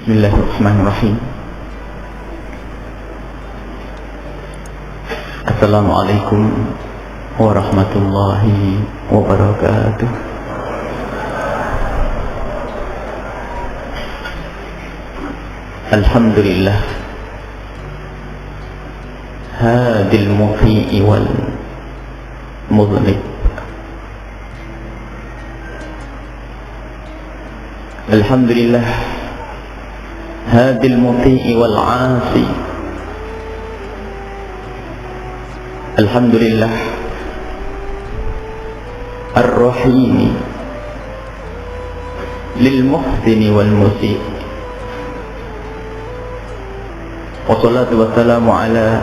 Bismillahirrahmanirrahim. Assalamualaikum warahmatullahi wabarakatuh. Alhamdulillah hadil mufi'i wal mudhnib. Alhamdulillah hadil mufi'i wal 'asi. Alhamdulillah ar-rahimi lil muhsini wal musi'. Wassalatu wassalamu ala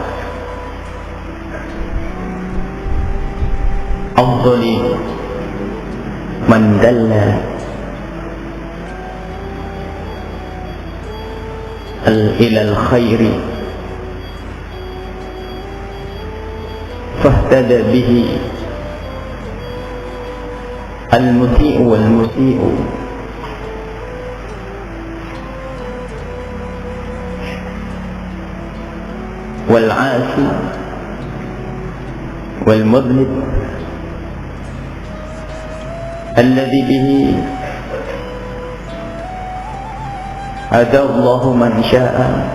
afdali man dalla ilal khairi fahtada bihi al-muti'u wal musi'u. wal 'asi wal mudhnib alladhi bihi hada Allahu man syaa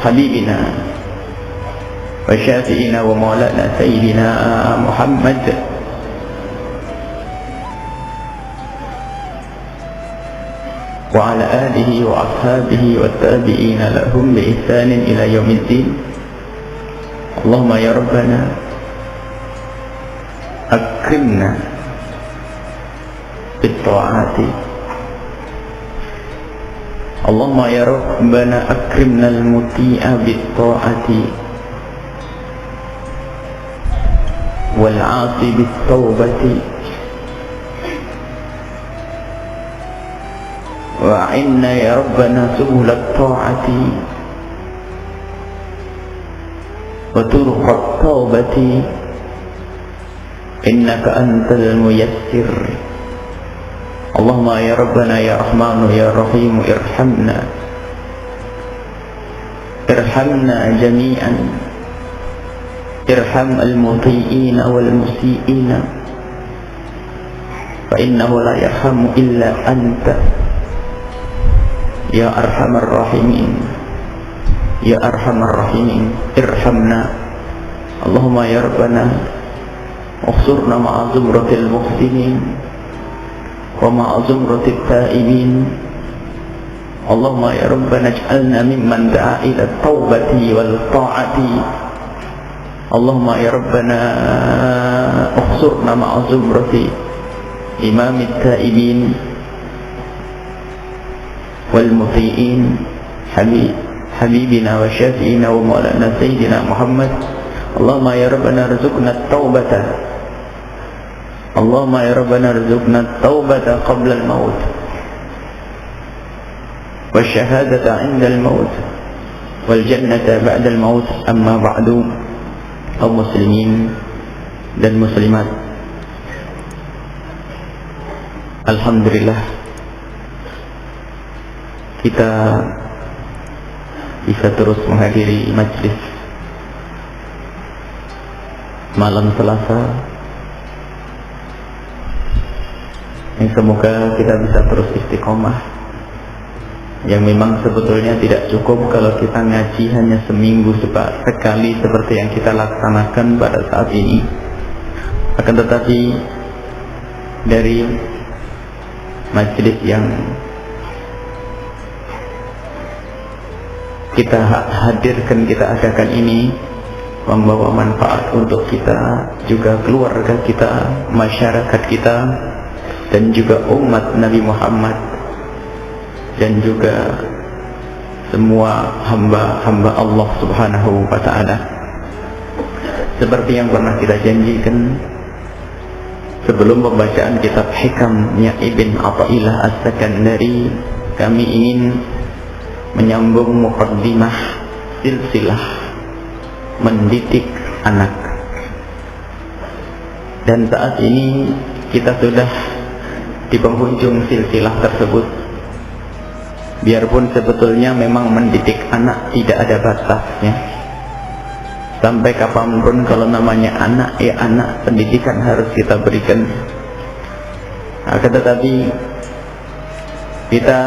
habibina wa syafi'ina wa maulana sayyidina Muhammad wa ala alihi wa ashabihi wa tabi'ina lahum bi ihsanin ila yaumiddin. Allahumma ya rabbana akrimna bit ta'ati. Allahumma ya rabbana akrimna al-muti'a bit ta'ati wal 'asi bit taubati wa inna ya rabbana subul at-ta'ati wa turuq at-taubati innaka antal muyassir. Allahumma ya rabbana ya rahmanu ya rahimu irhamna jami'an, irham al-muti'ina wal musi'ina fa innahu la yarhamu illa anta ya arhamar rahimin, ya arhamar rahimin irhamna. Allahumma ya rabbana ukhsurna ma'a zumratil muhsinin wa ma'a zumratit taibin. Allahumma ya rabbana ij'alna mimman da'a ila taubati wal ta'ati. Allahumma ya rabbana ukhsurna ma'a zumrati imamit taibin wal muti'in habibina wa syafi'ina wa maulana sayyidina Muhammad. Allahumma ya rabbana rizukna at-taubata. Allahumma ya rabbana rizukna at-taubata qabla al-maut wa syahadata 'inda al-maut wal jannata ba'da al-maut. Amma ba'du, kaum muslimin dan muslimat, alhamdulillah kita bisa terus menghadiri majlis malam Selasa. Semoga kita bisa terus istiqomah, yang memang sebetulnya tidak cukup kalau kita ngaji hanya seminggu sekali seperti yang kita laksanakan pada saat ini. Akan tetapi dari majlis yang kita hadirkan, kita adakan ini membawa manfaat untuk kita, juga keluarga kita, masyarakat kita, dan juga umat Nabi Muhammad, dan juga semua hamba-hamba Allah Subhanahu wa ta'ala. Seperti yang pernah kita janjikan sebelum pembacaan kitab Hikamnya Ibn Athaillah As-Sakandari, kami ingin menyambung muqaddimah silsilah mendidik anak. Dan saat ini kita sudah di penghujung silsilah tersebut, Biarpun sebetulnya memang mendidik anak tidak ada batasnya. Sampai kapanpun kalau namanya anak, ya anak, pendidikan harus kita berikan. Akan tetapi kita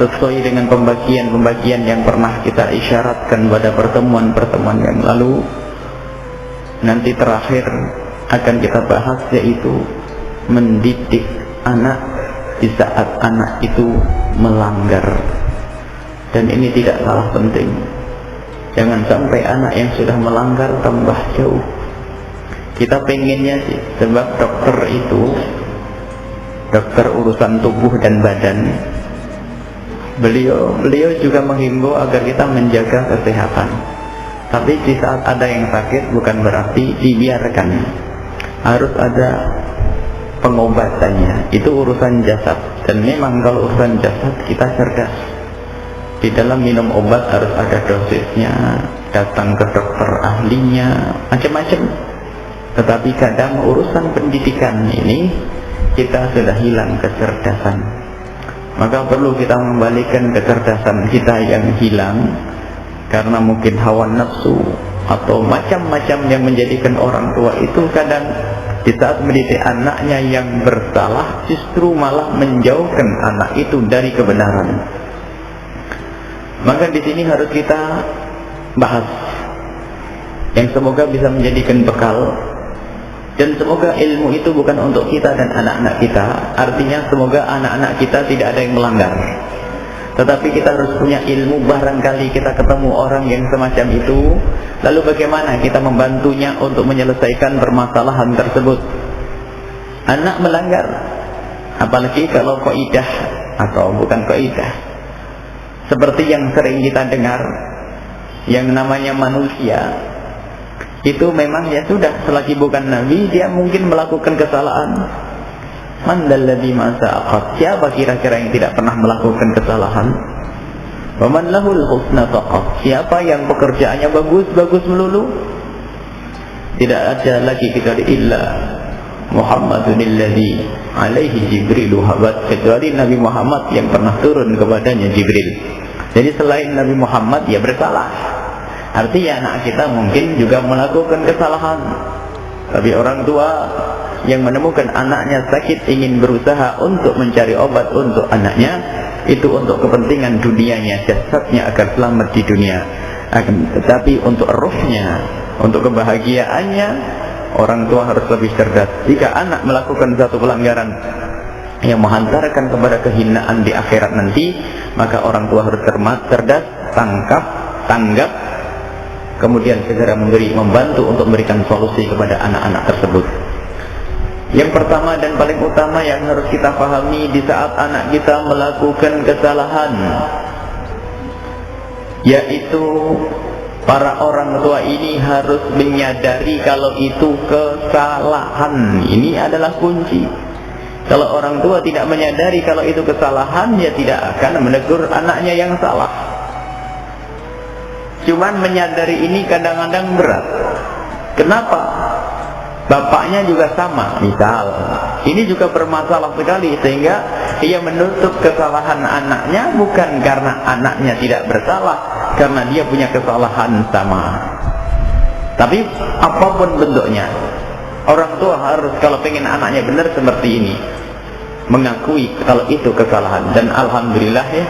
sesuai dengan pembagian yang pernah kita isyaratkan pada pertemuan-pertemuan yang lalu, nanti terakhir akan kita bahas, yaitu mendidik anak di saat anak itu melanggar. Dan ini tidak kalah penting. Jangan sampai anak yang sudah melanggar tambah jauh. Kita pengennya sih, sebab dokter urusan tubuh dan badan, beliau juga menghimbau agar kita menjaga kesehatan. Tapi di saat ada yang sakit bukan berarti dibiarkan, harus ada pengobatannya. Itu urusan jasad. Dan memang kalau urusan jasad kita cerdas. Di dalam minum obat harus ada dosisnya, datang ke dokter ahlinya, macam-macam. Tetapi kadang urusan pendidikan ini kita sudah hilang kecerdasan. Maka perlu kita mengembalikan kecerdasan kita yang hilang karena mungkin hawa nafsu atau macam-macam yang menjadikan orang tua itu kadang di saat mendidik anaknya yang bersalah justru malah menjauhkan anak itu dari kebenaran. Maka di sini harus kita bahas yang semoga bisa menjadikan bekal, dan semoga ilmu itu bukan untuk kita dan anak-anak kita. Artinya semoga anak-anak kita tidak ada yang melanggar, tetapi kita harus punya ilmu. Barangkali kita ketemu orang yang semacam itu, lalu bagaimana kita membantunya untuk menyelesaikan permasalahan tersebut. Anak melanggar, apalagi kalau kaidah atau bukan kaidah, seperti yang sering kita dengar, yang namanya manusia itu memang ya sudah, selagi bukan nabi dia mungkin melakukan kesalahan. Man dalladzi ma sa'aqat, siapa kira-kira yang tidak pernah melakukan kesalahan? Wa man lahul husna faqat, siapa yang pekerjaannya bagus melulu? Tidak ada lagi kecuali illa Muhammadun alladzi alaihi Jibrilu habat, kecuali Nabi Muhammad yang pernah turun kepadanya Jibril. Jadi selain Nabi Muhammad ya bersalah. Artinya anak kita mungkin juga melakukan kesalahan. Tapi orang tua yang menemukan anaknya sakit ingin berusaha untuk mencari obat untuk anaknya, itu untuk kepentingan dunianya, jasadnya agar selamat di dunia. Tetapi untuk ruhnya, untuk kebahagiaannya, orang tua harus lebih cerdas. Jika anak melakukan satu pelanggaran yang menghantarkan kepada kehinaan di akhirat nanti, maka orang tua harus cerdas, tanggap, kemudian segera membantu untuk memberikan solusi kepada anak-anak tersebut. Yang pertama dan paling utama yang harus kita pahami di saat anak kita melakukan kesalahan, yaitu para orang tua ini harus menyadari kalau itu kesalahan. Ini adalah kunci. Kalau orang tua tidak menyadari kalau itu kesalahan, ya tidak akan menegur anaknya yang salah. Cuman menyadari ini kadang-kadang berat. Kenapa? Bapaknya juga sama, misal. Ini juga bermasalah sekali, sehingga ia menutup kesalahan anaknya bukan karena anaknya tidak bersalah, karena dia punya kesalahan sama. Tapi apapun bentuknya, orang tua harus kalau pengen anaknya benar seperti ini, mengakui kalau itu kesalahan. Dan alhamdulillah ya,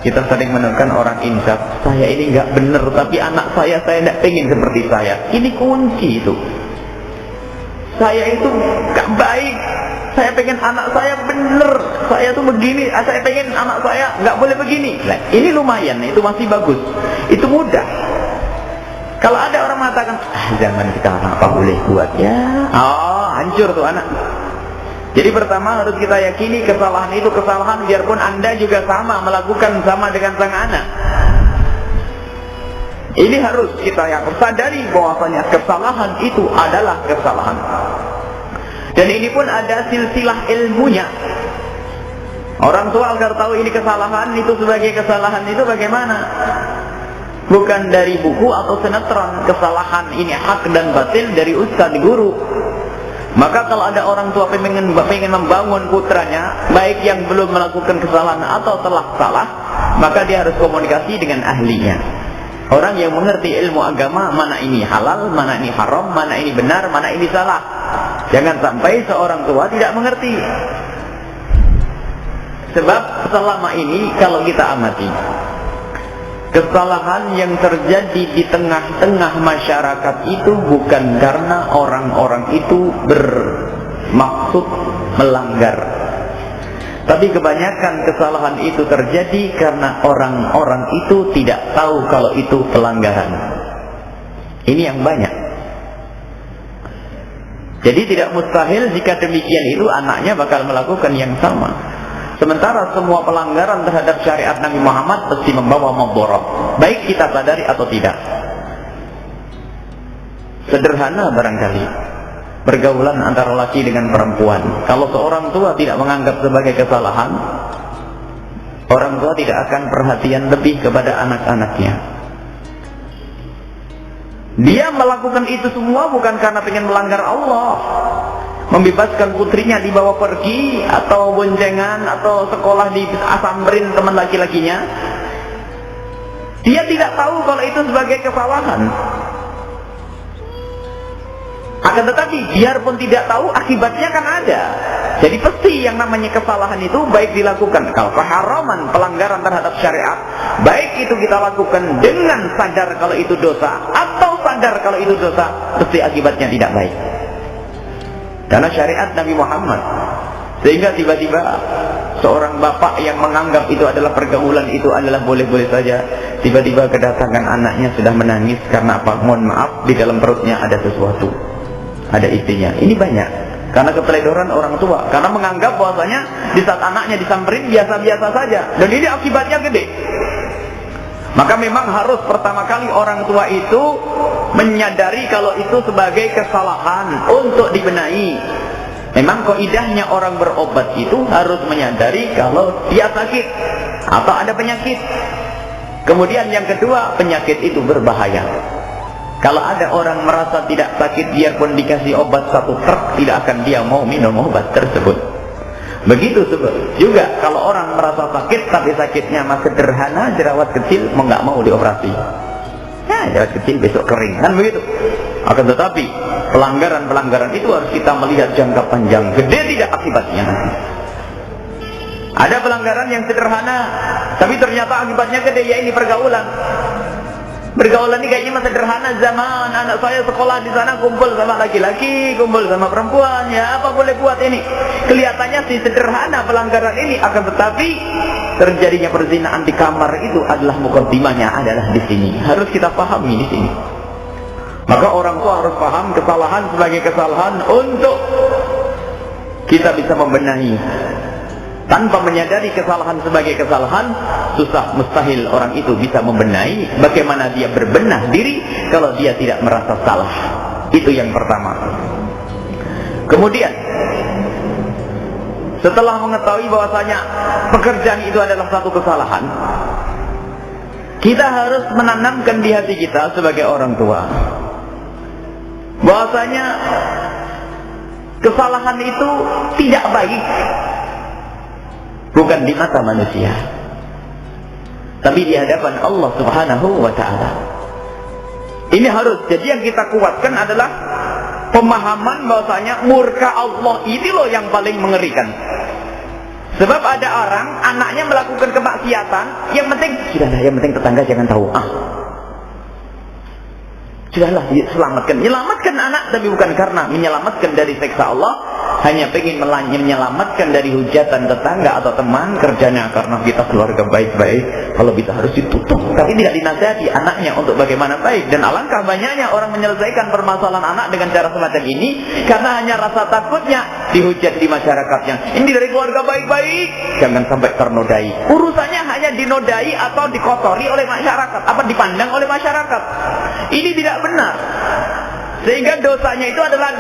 kita sering menemukan orang insaf, saya ini nggak benar, tapi anak saya tidak pengen seperti saya. Ini kunci itu. Saya itu nggak baik, saya pengen anak saya benar, saya tuh begini, saya pengen anak saya nggak boleh begini. Nah, ini lumayan, itu masih bagus, itu mudah. Kalau ada orang mengatakan, zaman sekarang apa boleh buat ya, hancur tuh anak. Jadi pertama harus kita yakini kesalahan itu kesalahan, biarpun Anda juga sama melakukan sama dengan sang anak. Ini harus kita yang sadari bahwasanya kesalahan itu adalah kesalahan. Dan ini pun ada silsilah ilmunya. Orang tua agar tahu ini kesalahan, itu sebagai kesalahan itu bagaimana? Bukan dari buku atau sinetron. Kesalahan ini hak dan batil dari ustaz guru. Maka kalau ada orang tua pengen membangun putranya, baik yang belum melakukan kesalahan atau telah salah, maka dia harus komunikasi dengan ahlinya. Orang yang mengerti ilmu agama, mana ini halal, mana ini haram, mana ini benar, mana ini salah. Jangan sampai seorang tua tidak mengerti. Sebab selama ini kalau kita amati, kesalahan yang terjadi di tengah-tengah masyarakat itu bukan karena orang-orang itu bermaksud melanggar, tapi kebanyakan kesalahan itu terjadi karena orang-orang itu tidak tahu kalau itu pelanggaran. Ini yang banyak. Jadi tidak mustahil jika demikian itu anaknya bakal melakukan yang sama. Sementara semua pelanggaran terhadap syariat Nabi Muhammad pasti membawa mudarat, baik kita sadari atau tidak. Sederhana barangkali pergaulan antara laki dengan perempuan. Kalau seorang tua tidak menganggap sebagai kesalahan, orang tua tidak akan perhatian lebih kepada anak-anaknya. Dia melakukan itu semua bukan karena ingin melanggar Allah, membebaskan putrinya dibawa pergi, atau boncengan, atau sekolah di asamrin teman laki-lakinya. Dia tidak tahu kalau itu sebagai kesalahan. Akan tetapi biarpun tidak tahu, akibatnya kan ada. Jadi pasti yang namanya kesalahan itu baik dilakukan kalau keharaman, pelanggaran terhadap syariat, baik itu kita lakukan dengan sadar kalau itu dosa atau sadar kalau itu dosa, pasti akibatnya tidak baik. Karena syariat Nabi Muhammad. Sehingga tiba-tiba seorang bapak yang menganggap itu adalah pergaulan, itu adalah boleh-boleh saja, tiba-tiba kedatangan anaknya sudah menangis karena apa? Mohon maaf, di dalam perutnya ada sesuatu, ada istrinya. Ini banyak karena keteledoran orang tua, karena menganggap bahwasanya di saat anaknya disamperin biasa-biasa saja, dan ini akibatnya gede. Maka memang harus pertama kali orang tua itu menyadari kalau itu sebagai kesalahan untuk dibenahi. Memang kaidahnya orang berobat itu harus menyadari kalau dia sakit atau ada penyakit. Kemudian yang kedua, penyakit itu berbahaya. Kalau ada orang merasa tidak sakit, biarpun dikasih obat 1 truk, tidak akan dia mau minum obat tersebut. Begitu juga kalau orang merasa sakit, tapi sakitnya masih sederhana, jerawat kecil, nggak mau dioperasi. Ya, jerawat kecil besok kering, kan begitu. Akan tetapi pelanggaran-pelanggaran itu harus kita melihat jangka panjang, gede tidak akibatnya nanti. Ada pelanggaran yang sederhana, tapi ternyata akibatnya gede, ya ini pergaulan. Pergaulan ini kayaknya masih sederhana, zaman anak saya sekolah di sana kumpul sama laki-laki, kumpul sama perempuan, ya apa boleh buat ini. Kelihatannya sih sederhana pelanggaran ini, akan tetapi terjadinya perzinahan di kamar itu adalah mukaddimahnya adalah di sini. Harus kita pahami di sini. Maka orang tua harus paham kesalahan sebagai kesalahan untuk kita bisa membenahi. Tanpa menyadari kesalahan sebagai kesalahan, susah, mustahil orang itu bisa membenahi. Bagaimana dia berbenah diri kalau dia tidak merasa salah? Itu yang pertama. Kemudian, setelah mengetahui bahwasanya pekerjaan itu adalah satu kesalahan, kita harus menanamkan di hati kita sebagai orang tua bahwasanya kesalahan itu tidak baik. Bukan di mata manusia, tapi di hadapan Allah Subhanahu wa ta'ala. Ini harus, jadi yang kita kuatkan adalah pemahaman bahwasanya murka Allah ini loh yang paling mengerikan. Sebab ada orang, anaknya melakukan kemaksiatan, yang penting, sudahlah, yang penting tetangga jangan tahu. Sudahlah, selamatkan. Menyelamatkan anak, tapi bukan karena menyelamatkan dari siksa Allah, hanya pengen menyelamatkan dari hujatan tetangga atau teman kerjanya, karena kita keluarga baik-baik, kalau bisa harus ditutup. Tapi tidak dinasihati anaknya untuk bagaimana baik. Dan alangkah banyaknya orang menyelesaikan permasalahan anak dengan cara semacam ini, karena hanya rasa takutnya dihujat di masyarakatnya. Ini dari keluarga baik-baik, jangan sampai ternodai. Urusannya hanya dinodai atau dikotori oleh masyarakat, apa dipandang oleh masyarakat. Ini tidak benar. Sehingga dosanya itu adalah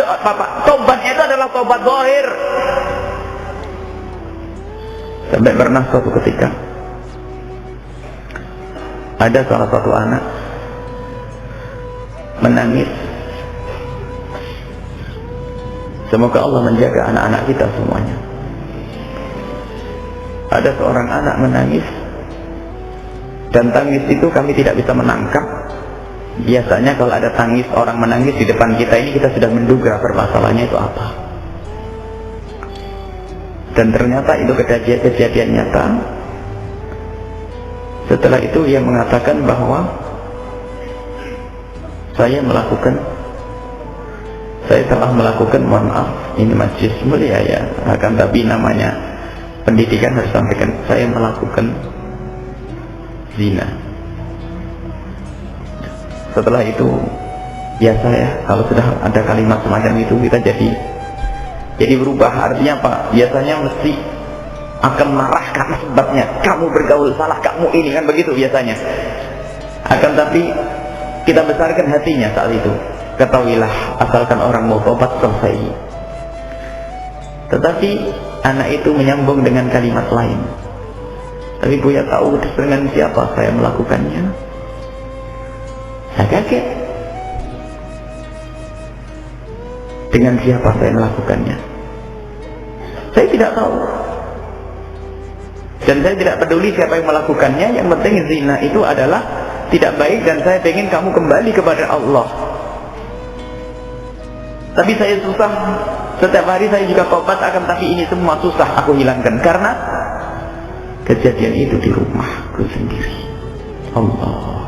tobatnya itu adalah tobat zahir. Sampai pernah suatu ketika ada salah satu anak menangis Semoga Allah menjaga anak-anak kita semuanya. Ada seorang anak menangis, dan tangis itu kami tidak bisa menangkap. Biasanya kalau ada tangis, orang menangis di depan kita ini, kita sudah menduga permasalahannya itu apa. Dan ternyata itu kejadian nyata. Setelah itu ia mengatakan bahwa saya telah melakukan, mohon maaf, ini majlis mulia ya, akan tapi namanya pendidikan harus sampaikan, saya melakukan zina. Setelah itu biasa ya, kalau sudah ada kalimat semacam itu kita jadi berubah. Artinya apa? Biasanya mesti akan marah karena sebabnya kamu bergaul salah, kamu ini, kan begitu biasanya. Akan tapi kita besarkan hatinya saat itu. Ketahuilah, asalkan orang mau tobat selesai. Tetapi anak itu menyambung dengan kalimat lain. Tapi Buya tahu dengan siapa saya melakukannya. Saya kaget. Dengan siapa saya melakukannya? Saya tidak tahu. Dan saya tidak peduli siapa yang melakukannya. Yang penting zina itu adalah tidak baik, dan saya ingin kamu kembali kepada Allah. Tapi saya susah. Setiap hari saya juga tobat, akan tapi ini semua susah aku hilangkan karena kejadian itu di rumahku sendiri. Allah.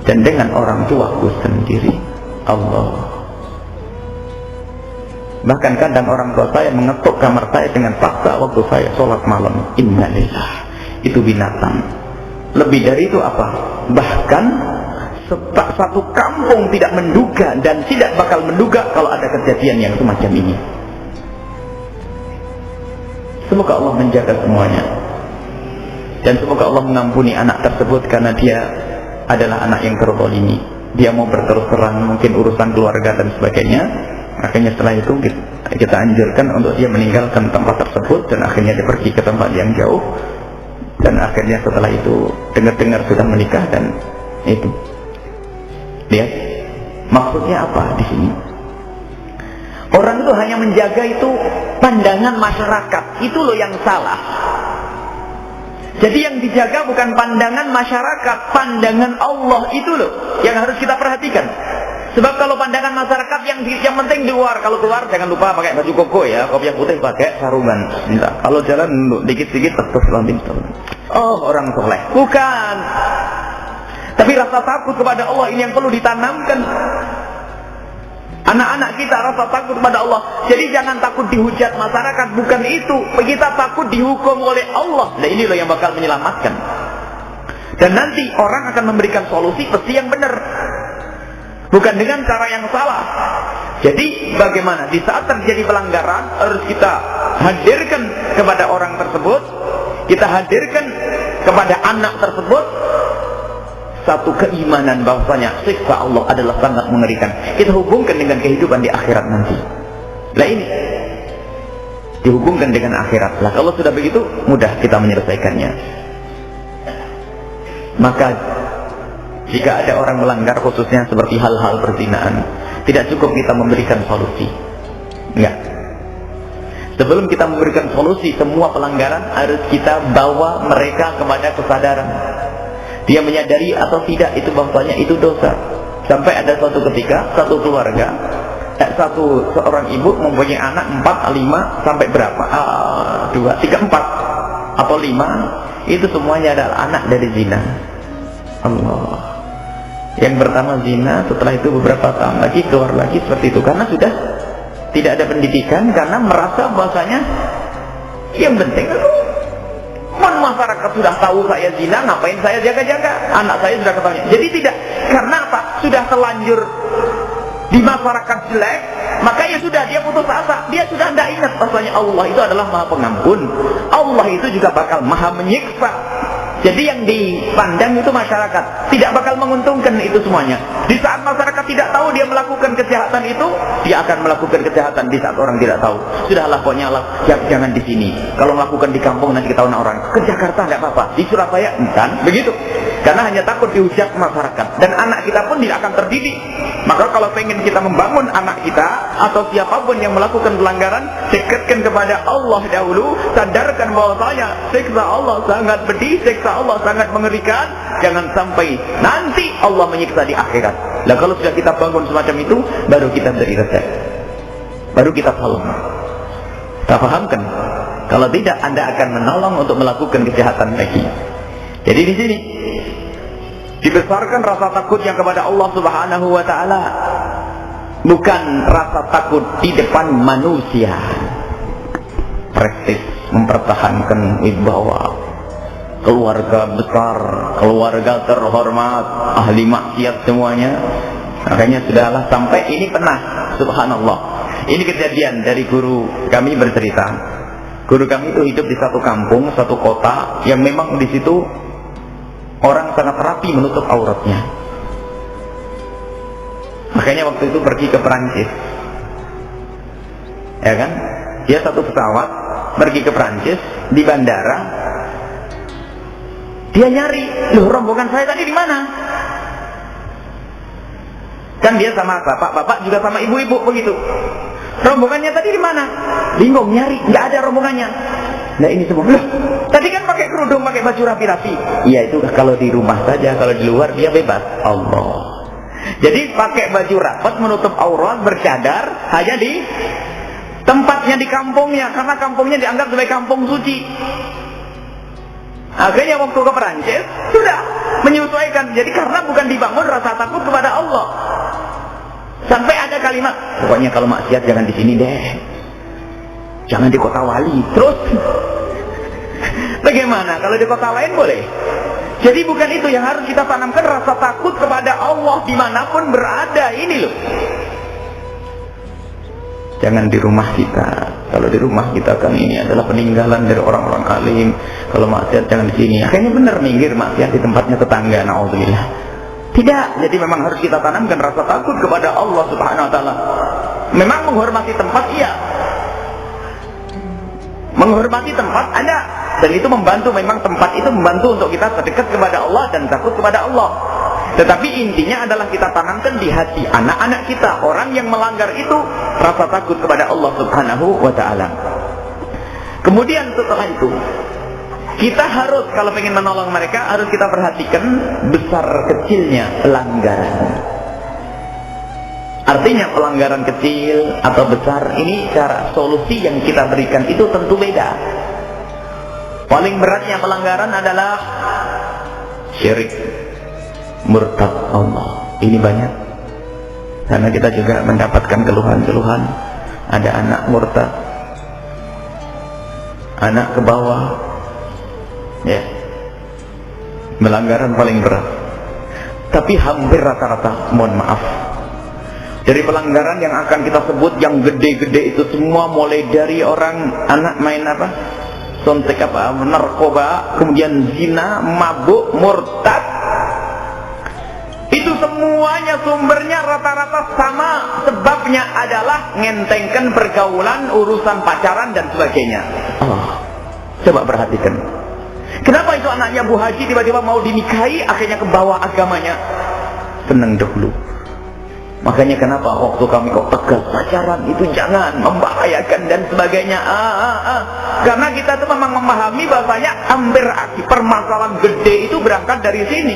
Dan dengan orang tuaku sendiri. Allah. Bahkan kadang orang tua saya mengetuk kamar saya dengan paksa waktu saya sholat malam. Innalillah. Itu binatang. Lebih dari itu apa? Bahkan satu kampung tidak menduga dan tidak bakal menduga kalau ada kejadian yang semacam ini. Semoga Allah menjaga semuanya, dan semoga Allah mengampuni anak tersebut karena dia adalah anak yang terzalimi. Dia mau berterus terang mungkin urusan keluarga dan sebagainya. Akhirnya setelah itu kita anjurkan untuk dia meninggalkan tempat tersebut, dan akhirnya dia pergi ke tempat yang jauh. Dan akhirnya setelah itu dengar-dengar sudah menikah, dan itu. Lihat, maksudnya apa di sini? Orang itu hanya menjaga itu pandangan masyarakat, itu loh yang salah. Jadi yang dijaga bukan pandangan masyarakat, pandangan Allah itu loh yang harus kita perhatikan. Sebab kalau pandangan masyarakat yang penting di luar, kalau keluar jangan lupa pakai baju koko ya, kopiah putih pakai sarungan. Entah. Kalau jalan dikit-dikit terus lantin. Oh, orang soleh. Bukan. Tapi rasa takut kepada Allah ini yang perlu ditanamkan. Anak-anak kita rasa takut kepada Allah. Jadi jangan takut dihujat masyarakat, bukan itu. Kita takut dihukum oleh Allah. Nah ini loh yang bakal menyelamatkan. Dan nanti orang akan memberikan solusi pasti yang benar, bukan dengan cara yang salah. Jadi bagaimana? Di saat terjadi pelanggaran harus kita hadirkan kepada orang tersebut, kita hadirkan kepada anak tersebut satu keimanan bahwasanya siksa Allah adalah sangat mengerikan. Kita hubungkan dengan kehidupan di akhirat nanti. Nah ini dihubungkan dengan akhirat. Lah kalau sudah begitu mudah kita menyelesaikannya. Maka jika ada orang melanggar khususnya seperti hal-hal perzinaan, tidak cukup kita memberikan solusi. Enggak. Sebelum kita memberikan solusi semua pelanggaran, harus kita bawa mereka kepada kesadaran. Dia menyadari atau tidak itu bahwasanya itu dosa. Sampai ada suatu ketika satu keluarga, seorang ibu mempunyai anak 4, 5 sampai berapa? 2, 3, 4 atau 5, itu semuanya adalah anak dari zina. Allah. Yang pertama zina, setelah itu beberapa tahun lagi keluar lagi seperti itu karena sudah tidak ada pendidikan, karena merasa bahwasanya yang penting itu masyarakat sudah tahu saya zina, ngapain saya jaga-jaga? Anak saya sudah ketahuan. Jadi tidak, karena apa? Sudah terlanjur di masyarakat jelek, maka ya sudah dia putus asa. Dia sudah tidak ingat bahwasanya Allah itu adalah Maha Pengampun. Allah itu juga bakal Maha Menyiksa. Jadi yang dipandang itu masyarakat, tidak bakal menguntungkan itu semuanya. Di saat masyarakat tidak tahu dia melakukan kejahatan itu, dia akan melakukan kejahatan di saat orang tidak tahu. Sudahlah pokoknya jangan di sini. Kalau melakukan di kampung nanti ketahuan orang. Ke Jakarta nggak apa-apa, di Surabaya kan begitu. karena hanya takut dihujat masyarakat, dan anak kita pun tidak akan terdidik. Maka kalau pengen kita membangun anak kita atau siapapun yang melakukan pelanggaran, dekatkan kepada Allah dahulu, sadarkan bahwasanya siksa Allah sangat pedih, siksa Allah sangat mengerikan, jangan sampai nanti Allah menyiksa di akhirat. Nah kalau sudah kita bangun semacam itu, baru kita beri resep, baru kita tolong. Kita pahamkan. Kalau tidak, Anda akan menolong untuk melakukan kejahatan lagi. Jadi di sini dibesarkan rasa takutnya kepada Allah Subhanahu wa taala, bukan rasa takut di depan manusia. Praktis mempertahankan wibawa keluarga besar, keluarga terhormat, ahli maksiat semuanya. Makanya sudahlah, sampai ini pernah, subhanallah, ini kejadian dari guru kami bercerita. Guru kami itu hidup di satu kampung, satu kota yang memang di situ orang sangat rapi menutup auratnya. Makanya waktu itu pergi ke Perancis, ya kan? Dia satu pesawat pergi ke Perancis, di bandara dia nyari, loh rombongan saya tadi di mana? Kan dia sama bapak juga sama ibu-ibu begitu. Rombongannya tadi di mana? Bingung nyari, nggak ada rombongannya. Nah ini semua, loh, tadi kan pakai kerudung, pakai baju rapi-rapi. Iya itu kalau di rumah saja, kalau di luar dia bebas. Allah. Jadi pakai baju rapat menutup aurat, bercadar hanya di tempatnya di kampungnya, karena kampungnya dianggap sebagai kampung suci. Akhirnya waktu ke Perancis sudah menyesuaikan. Jadi karena bukan dibangun rasa takut kepada Allah. Sampai ada kalimat, pokoknya kalau maksiat jangan di sini deh, jangan di kota wali. Terus bagaimana kalau di kota lain boleh? Jadi bukan itu yang harus kita tanamkan, rasa takut kepada Allah dimanapun berada. Ini loh, jangan di rumah kita. Kalau di rumah kita kan ini adalah peninggalan dari orang-orang alim. Kalau maksiat jangan di sini. Akhirnya benar minggir maksiat di tempatnya tetangga. Na'udzubillah. Tidak, jadi memang harus kita tanamkan rasa takut kepada Allah Subhanahu wa taala. Memang menghormati tempat, iya. Menghormati tempat ada, dan itu membantu, memang tempat itu membantu untuk kita terdekat kepada Allah dan takut kepada Allah. Tetapi intinya adalah kita tanamkan di hati anak-anak kita, orang yang melanggar itu, rasa takut kepada Allah Subhanahu wa taala. Kemudian setelah itu, kita harus, kalau ingin menolong mereka, harus kita perhatikan besar kecilnya pelanggaran. Artinya pelanggaran kecil atau besar ini, cara solusi yang kita berikan itu tentu beda. Paling beratnya pelanggaran adalah syirik, murtad Allah. Ini banyak, karena kita juga mendapatkan keluhan-keluhan. Ada anak murtad, anak ke bawah, ya, melanggaran paling berat. Tapi hampir rata-rata, mohon maaf, dari pelanggaran yang akan kita sebut yang gede-gede itu semua, mulai dari orang anak main apa, sontek apa, narkoba, kemudian zina, mabuk, murtad, itu semuanya sumbernya rata-rata sama. Sebabnya adalah ngentengkan pergaulan, urusan pacaran dan sebagainya. Coba perhatikan, kenapa itu anaknya Bu Haji tiba-tiba mau dinikahi, akhirnya ke bawah agamanya? Senang dahulu. Makanya kenapa waktu kami kok tegas, pacaran itu jangan, membahayakan dan sebagainya. Karena kita tuh memang memahami bahasanya hampir permasalahan gede itu berangkat dari sini.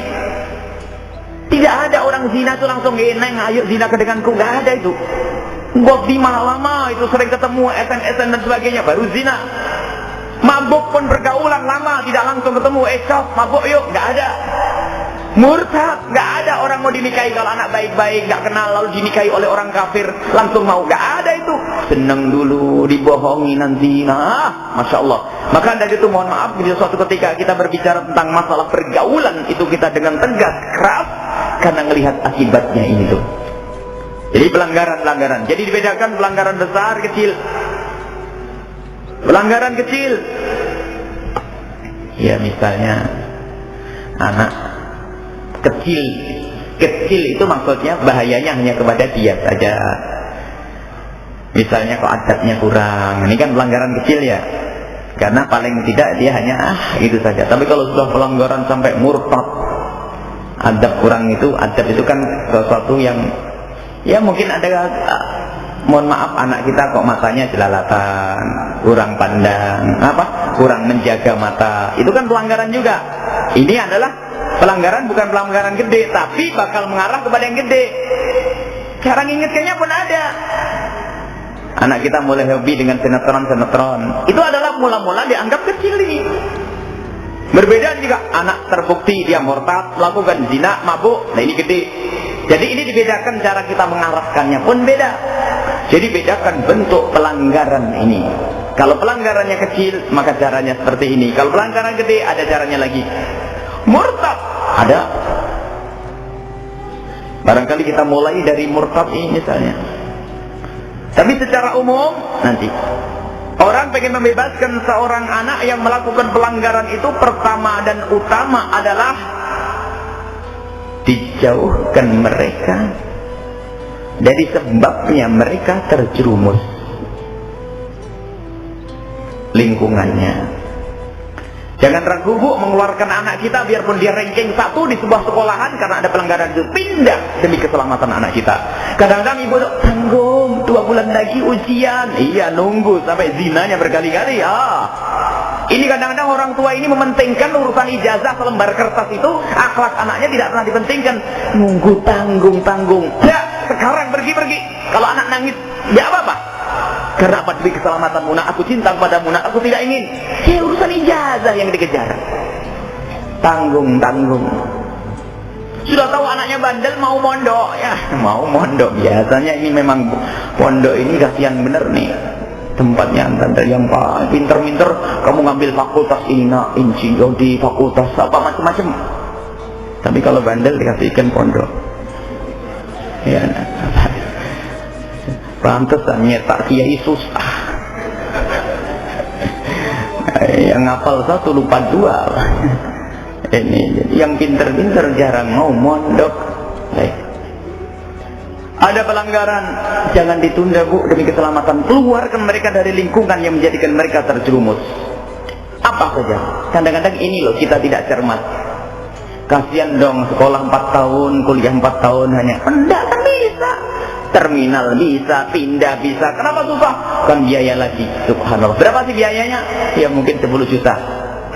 Tidak ada orang zina tuh langsung geneng, ayo zina denganku, nggak ada itu. Buat di lama itu sering ketemu SN dan sebagainya, baru zina. Mabuk pun pergaulan lama, tidak langsung ketemu, cok, mabuk yuk, nggak ada. Murtad, nggak ada orang mau dinikahi kalau anak baik-baik, nggak kenal lalu dinikahi oleh orang kafir langsung mau, nggak ada itu. Seneng dulu, dibohongi nanti, nah, masya Allah. Maka dari itu mohon maaf, bila suatu ketika kita berbicara tentang masalah pergaulan itu kita dengan tegas, keras, karena melihat akibatnya ini tuh. Jadi pelanggaran-pelanggaran, jadi dibedakan pelanggaran besar, kecil. Pelanggaran kecil, ya misalnya anak kecil itu maksudnya bahayanya hanya kepada dia saja. Misalnya kok adabnya kurang, ini kan pelanggaran kecil ya, karena paling tidak dia hanya itu saja. Tapi kalau sudah pelanggaran sampai murtad, Adab kurang itu, adab itu kan sesuatu yang ya mungkin ada, mohon maaf, anak kita kok matanya jelalatan, kurang pandang, kurang menjaga mata, itu kan pelanggaran juga. Ini adalah pelanggaran, bukan pelanggaran gede, tapi bakal mengarah kepada yang gede. Cara ngingetkannya pun ada. Anak kita mulai hobi dengan sinetron, itu adalah mula-mula dianggap kecil ini. Berbeda jika anak terbukti dia murtad, melakukan zina, mabuk, nah ini gede. Jadi ini dibedakan, cara kita mengarahkannya pun beda. Jadi bedakan bentuk pelanggaran ini. Kalau pelanggarannya kecil, maka caranya seperti ini. Kalau pelanggaran gede, ada caranya lagi. Murtad, ada. Barangkali kita mulai dari murtad ini misalnya. Tapi secara umum, nanti orang pengen membebaskan seorang anak yang melakukan pelanggaran itu, pertama dan utama adalah dijauhkan mereka dari sebabnya mereka terjerumus lingkungannya. Jangan ragu bu, mengeluarkan anak kita biarpun dia ranking 1 di sebuah sekolahan karena ada pelanggaran itu, pindah demi keselamatan anak kita. Kadang-kadang ibu tanggung 2 bulan lagi ujian, iya nunggu sampai zinanya berkali-kali. Ini kadang-kadang orang tua ini mementingkan urusan ijazah selembar kertas itu, akhlak anaknya tidak pernah dipentingkan. Nunggu tanggung. Ya, sekarang pergi. Kalau anak nangis, ya apa-apa. Karena apa? Demi keselamatanmu, nak, aku cinta padamu, nak, aku tidak ingin. Ya, urusan ijazah yang dikejar. Tanggung. Sudah tahu anaknya bandel, mau mondok, ya, mau mondok. Biasanya ini memang pondok ini kasihan bener nih. Tempatnya antara yang pinter-pinter, kamu ngambil fakultas ini, nak, insinyur di fakultas apa macam-macam. Tapi kalau bandel dikasihkan pondok. Ya, pantesan nyetak kiai susah. Yang ngapal 1 lupa 2. Ini yang pinter-pinter jarang mau mondok. Ada pelanggaran, jangan ditunda bu, demi keselamatan. Keluarkan mereka dari lingkungan yang menjadikan mereka terjerumus. Apa saja. Kadang-kadang ini loh kita tidak cermat. Kasihan dong, sekolah 4 tahun, kuliah 4 tahun hanya. Enggak, kan bisa. Terminal bisa, pindah bisa. Kenapa susah? Kan biaya lagi. Subhanallah. Berapa sih biayanya? Ya mungkin 10 juta.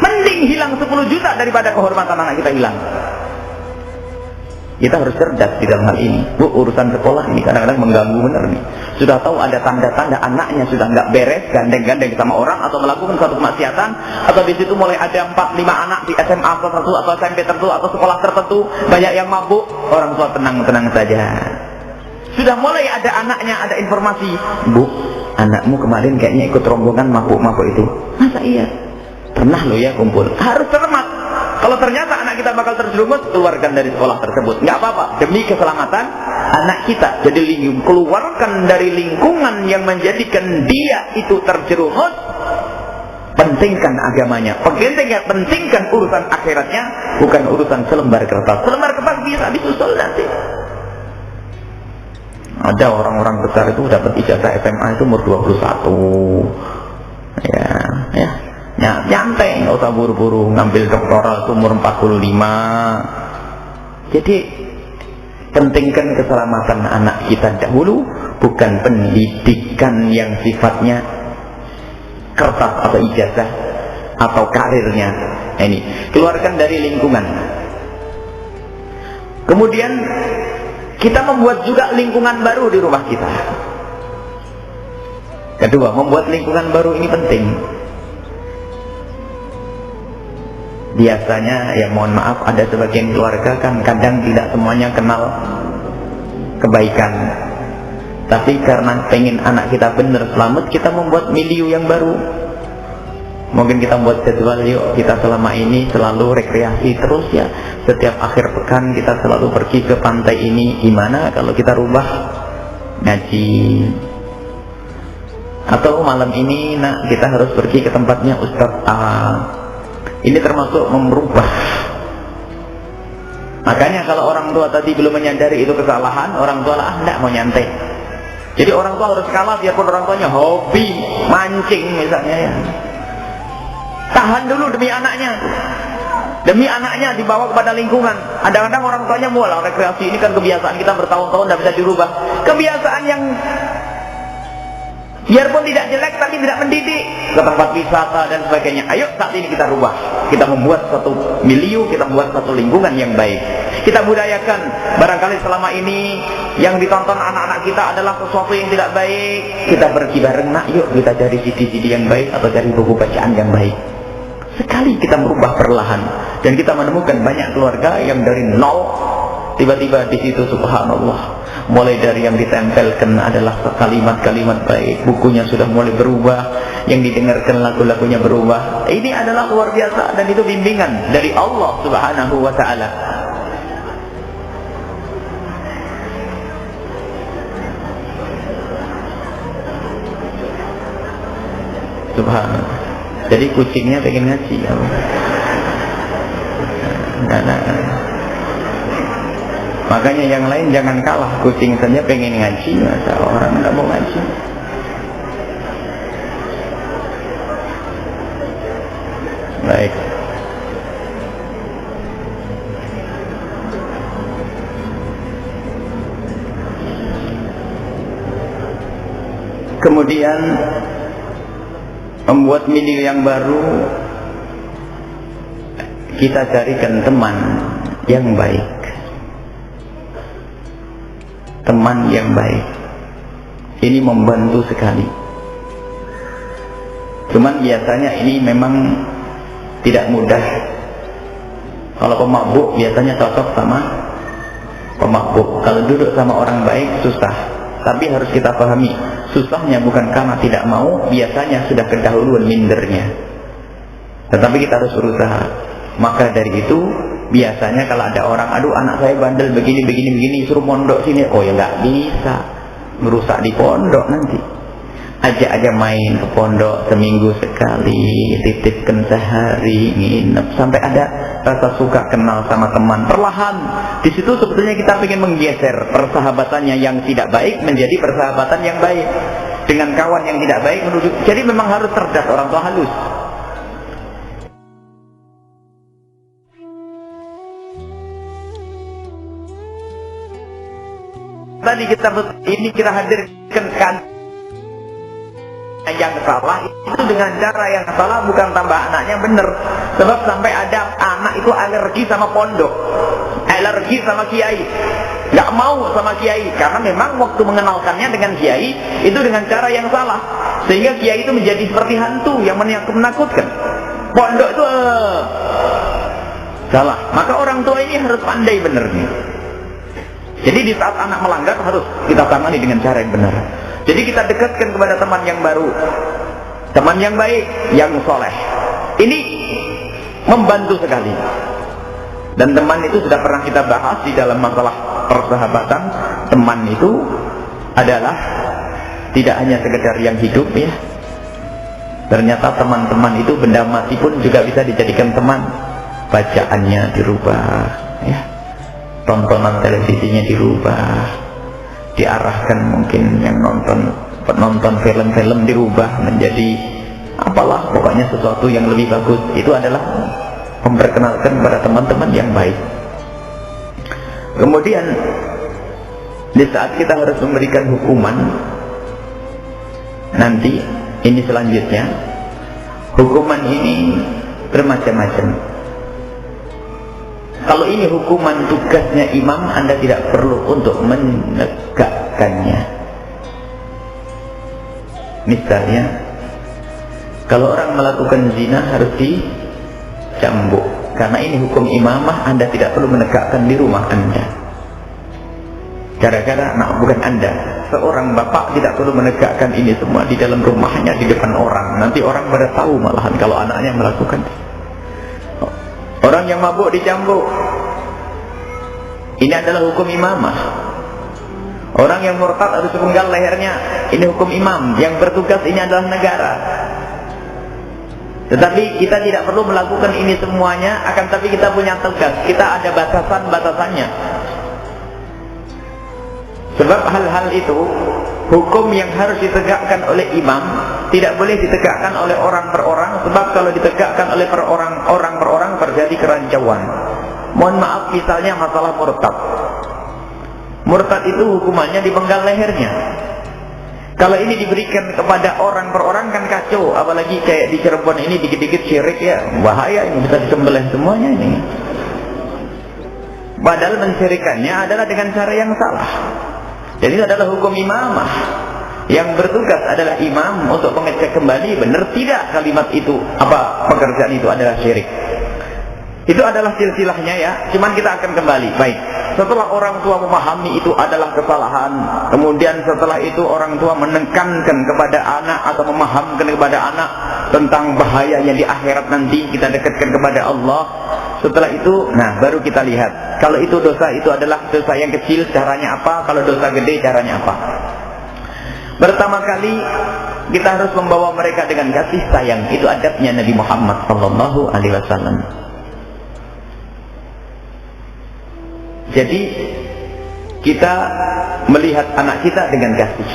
Mending hilang 10 juta daripada kehormatan anak kita hilang. Kita harus cerdas di dalam hal ini. Bu, urusan sekolah ini kadang-kadang mengganggu benar nih. Sudah tahu ada tanda-tanda anaknya sudah nggak beres, gandeng-gandeng sama orang atau melakukan suatu kemaksiatan, atau di situ mulai ada 4-5 anak di SMA tertentu atau SMP tertentu atau sekolah tertentu, banyak yang mabuk. Orang tua tenang-tenang saja. Sudah mulai ada anaknya, ada informasi, bu, anakmu kemarin kayaknya ikut rombongan mabuk-mabuk itu. Masa iya? Pernah lo ya kumpul. Harus cermat. Kalau ternyata anak kita bakal terjerumus, keluarkan dari sekolah tersebut. Nggak apa-apa, demi keselamatan anak kita. Jadi keluarkan dari lingkungan yang menjadikan dia itu terjerumus. Pentingkan agamanya, pentingkan urusan akhiratnya, bukan urusan selembar kertas. Selembar kertas bisa disusul nanti. Ada orang-orang besar itu dapat ijazah SMA itu umur 21. Ya, nyantai, nggak usah buru-buru ngambil doktoral itu umur 45. Jadi pentingkan keselamatan anak kita dahulu, bukan pendidikan yang sifatnya kertas atau ijazah atau karirnya. Ini keluarkan dari lingkungan. Kemudian kita membuat juga lingkungan baru di rumah kita. Kedua, membuat lingkungan baru ini penting. Biasanya, ya mohon maaf, ada sebagian keluarga kan kadang tidak semuanya kenal kebaikan. Tapi karena pengen anak kita benar selamat, kita membuat milieu yang baru. Mungkin kita buat jadwal, yuk kita selama ini selalu rekreasi terus ya. Setiap akhir pekan kita selalu pergi ke pantai ini. Gimana kalau kita rubah ngaji? Atau malam ini nak kita harus pergi ke tempatnya Ustadz A. Ini termasuk merubah. Makanya kalau orang tua tadi belum menyadari itu kesalahan, orang tua enggak mau nyantai. Jadi orang tua harus kalah, biarpun orang tuanya hobi mancing misalnya ya. Tahan dulu demi anaknya. Demi anaknya dibawa kepada lingkungan. Kadang-kadang orang tuanya mual, rekreasi ini kan kebiasaan kita bertahun-tahun tidak bisa dirubah. Kebiasaan yang biarpun tidak jelek tapi tidak mendidik, ke tempat wisata dan sebagainya. Ayo saat ini kita rubah. Kita membuat satu milieu, kita membuat satu lingkungan yang baik. Kita budayakan. Barangkali selama ini yang ditonton anak-anak kita adalah sesuatu yang tidak baik. Kita pergi bareng, nak, yuk kita cari CD-CD yang baik atau cari buku bacaan yang baik. Sekali kita merubah perlahan, dan kita menemukan banyak keluarga yang dari nol tiba-tiba di situ subhanallah, mulai dari yang ditempelkan adalah kalimat-kalimat baik, bukunya sudah mulai berubah, yang didengarkan lagu-lagunya berubah. Ini adalah luar biasa, dan itu bimbingan dari Allah Subhanahu wa ta'ala. Subhanallah. Jadi kucingnya pengen ngaji ya. Nah. Makanya yang lain jangan kalah. Kucing saja pengen ngaji, masa orang nggak mau ngaji. Baik. Kemudian membuat milieu yang baru, kita carikan teman yang baik. Teman yang baik ini membantu sekali. Cuman biasanya ini memang tidak mudah. Kalau pemabuk biasanya cocok sama pemabuk. Kalau duduk sama orang baik susah. Tapi harus kita pahami, susahnya bukan karena tidak mau, biasanya sudah kedahuluan mindernya. Tetapi kita harus berusaha. Maka dari itu, biasanya kalau ada orang, aduh anak saya bandel begini, suruh mondok sini. Oh ya nggak bisa, merusak di pondok nanti. Ajak aja main ke pondok seminggu sekali, titipkan sehari, nginep sampai ada rasa suka kenal sama teman. Perlahan di situ sebetulnya kita ingin menggeser persahabatannya yang tidak baik menjadi persahabatan yang baik, dengan kawan yang tidak baik menuju. Jadi memang harus cerdas, orang tua halus. Tadi kita hadirkan kan yang salah itu dengan cara yang salah, bukan tambah anaknya benar. Sebab sampai ada anak itu alergi sama pondok, alergi sama kiai, nggak mau sama kiai karena memang waktu mengenalkannya dengan kiai itu dengan cara yang salah, sehingga kiai itu menjadi seperti hantu yang menakutkan. Pondok itu salah. Maka orang tua ini harus pandai benar nih. Jadi di saat anak melanggar harus kita tangani dengan cara yang benar. Jadi kita dekatkan kepada teman yang baru, teman yang baik, yang soleh. Ini membantu sekali. Dan teman itu sudah pernah kita bahas di dalam masalah persahabatan. Teman itu adalah tidak hanya sekedar yang hidup ya. Ternyata teman-teman itu benda mati pun juga bisa dijadikan teman. Bacaannya dirubah, ya. Tontonan televisinya dirubah. Diarahkan mungkin yang nonton film-film dirubah menjadi apalah, pokoknya sesuatu yang lebih bagus. Itu adalah memperkenalkan kepada teman-teman yang baik. Kemudian di saat kita harus memberikan hukuman nanti, ini selanjutnya, hukuman ini bermacam-macam. Kalau ini hukuman tugasnya imam, Anda tidak perlu untuk menegakkannya. Misalnya, kalau orang melakukan zina harus dicambuk. Karena ini hukum imamah, Anda tidak perlu menegakkan di rumah Anda. Gara-gara, bukan Anda, seorang bapak tidak perlu menegakkan ini semua di dalam rumahnya, di depan orang. Nanti orang pada tahu malahan kalau anaknya melakukan. Orang yang mabuk dicambuk. Ini adalah hukum imamah. Orang yang murtad harus sepenggal lehernya. Ini hukum imam. Yang bertugas ini adalah negara. Tetapi kita tidak perlu melakukan ini semuanya. Akan tapi kita punya tugas. Kita ada batasan-batasannya. Sebab hal-hal itu, hukum yang harus ditegakkan oleh imam tidak boleh ditegakkan oleh orang per orang, sebab kalau ditegakkan oleh orang per orang terjadi kerancauan. Mohon maaf, misalnya masalah murtad. Murtad itu hukumannya dipenggal lehernya. Kalau ini diberikan kepada orang per orang kan kacau, apalagi kayak di Cirebon ini dikit-dikit syirik ya, bahaya, ini bisa disembelih semuanya ini. Padahal mensyirikannya adalah dengan cara yang salah. Jadi itu adalah hukum imamah. Yang bertugas adalah imam untuk mengecek kembali benar tidak kalimat itu, apa pekerjaan itu adalah syirik. Itu adalah silsilahnya ya. Cuman kita akan kembali. Baik. Setelah orang tua memahami itu adalah kesalahan, kemudian setelah itu orang tua menekankan kepada anak atau memahamkan kepada anak tentang bahayanya di akhirat nanti kita dekatkan kepada Allah. Setelah itu, nah baru kita lihat kalau itu dosa itu adalah dosa yang kecil, caranya apa? Kalau dosa gede, caranya apa? Pertama kali kita harus membawa mereka dengan kasih sayang. Itu adabnya Nabi Muhammad SAW. Jadi kita melihat anak kita dengan kasih,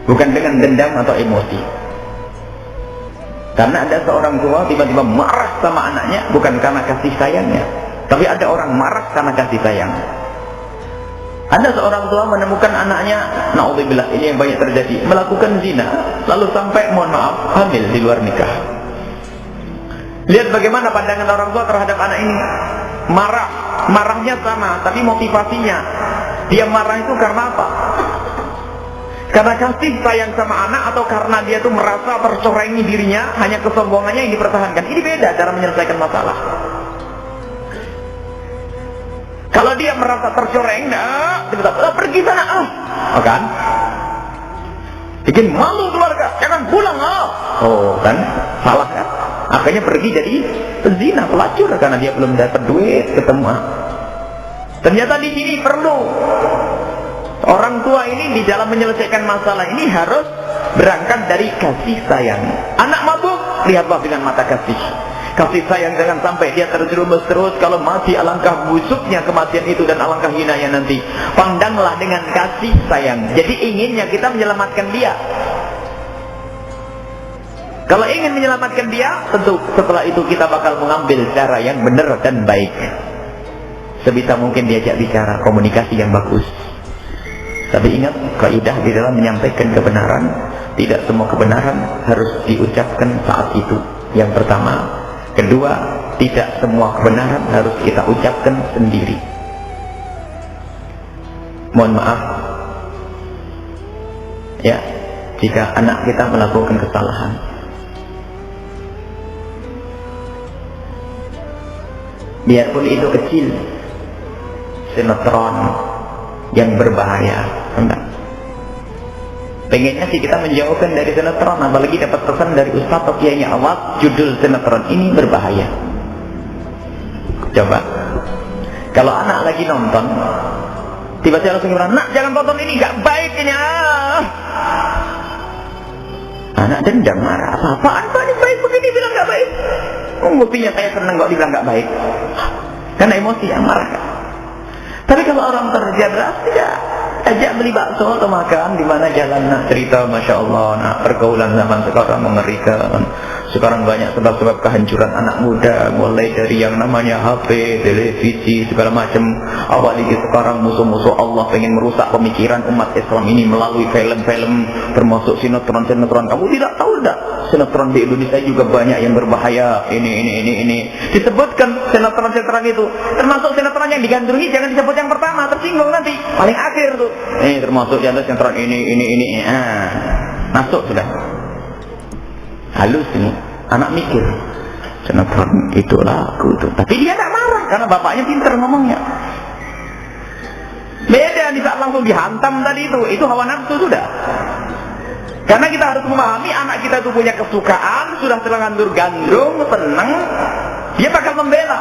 bukan dengan dendam atau emosi. Karena ada seorang tua tiba-tiba marah sama anaknya, bukan karena kasih sayangnya, tapi ada orang marah karena kasih sayang. Ada seorang tua menemukan anaknya, naudzubillah, ini yang banyak terjadi, melakukan zina, lalu sampai mohon maaf hamil di luar nikah. Lihat bagaimana pandangan orang tua terhadap anak ini. Marahnya sama, tapi motivasinya dia marah itu karena apa? Karena kasih sayang sama anak, atau karena dia tuh merasa tercorengi dirinya, hanya kesombongannya yang dipertahankan. Ini beda cara menyelesaikan masalah. Kalau dia merasa tercoreng, pergi sana, kan? Bikin malu keluarga, jangan pulang, kan? Salah kan? Akhirnya pergi jadi pezina, pelacur, karena dia belum dapat duit ketemu. Ternyata di sini perlu orang tua ini di dalam menyelesaikan masalah ini harus berangkat dari kasih sayang. Anak mabuk, lihatlah dengan mata kasih. Kasih sayang, jangan sampai dia terjerumus terus. Kalau mati, alangkah busuknya kematian itu dan alangkah hinanya nanti. Pandanglah dengan kasih sayang. Jadi inginnya kita menyelamatkan dia. Kalau ingin menyelamatkan dia, tentu setelah itu kita bakal mengambil cara yang benar dan baik. Sebisa mungkin diajak bicara, komunikasi yang bagus. Tapi ingat, kaidah di dalam menyampaikan kebenaran, tidak semua kebenaran harus diucapkan saat itu. Yang pertama. Kedua, tidak semua kebenaran harus kita ucapkan sendiri. Mohon maaf, ya, jika anak kita melakukan kesalahan, biarpun itu kecil, sinetron yang berbahaya, enggak. Pengennya sih kita menjauhkan dari sinetron, apalagi dapat pesan dari ustaz atau kiainya, awas judul sinetron ini berbahaya. Coba, kalau anak lagi nonton, tiba-tiba langsung bilang, nak jangan tonton ini, nggak baik ini. Anak dendam, marah, apa-apaan Pak, ini baik begini, bilang nggak baik. Buktinya saya senang kok dibilang nggak baik, karena emosi yang marah. Tapi kalau orang terjadras, tidak, ajak beli bakso atau makan di mana jalan, nak cerita, masya Allah, nak pergaulan zaman sekarang mengerikan. Sekarang banyak sebab-sebab kehancuran anak muda, mulai dari yang namanya HP, televisi, segala macam. Apalagi sekarang musuh-musuh Allah pengen merusak pemikiran umat Islam ini melalui film-film, termasuk sinetron-sinetron. Kamu tidak tahu tak? Sinetron di Indonesia juga banyak yang berbahaya. Ini. Disebutkan sinetron-sinetron itu, termasuk sinetron yang digandrungi, jangan disebut yang pertama, tersinggung nanti. Paling akhir tuh. Ini termasuk yang sinetron ini. Masuk sudah. Halus ini, anak mikir, sinetron itu lagu tuh. Tapi dia tak marah karena bapaknya pintar ngomongnya. Beda di saat langsung dihantam tadi itu hawa nafsu sudah. Karena kita harus memahami anak kita itu punya kesukaan, sudah terlanjur gandrung, senang, dia bakal membela.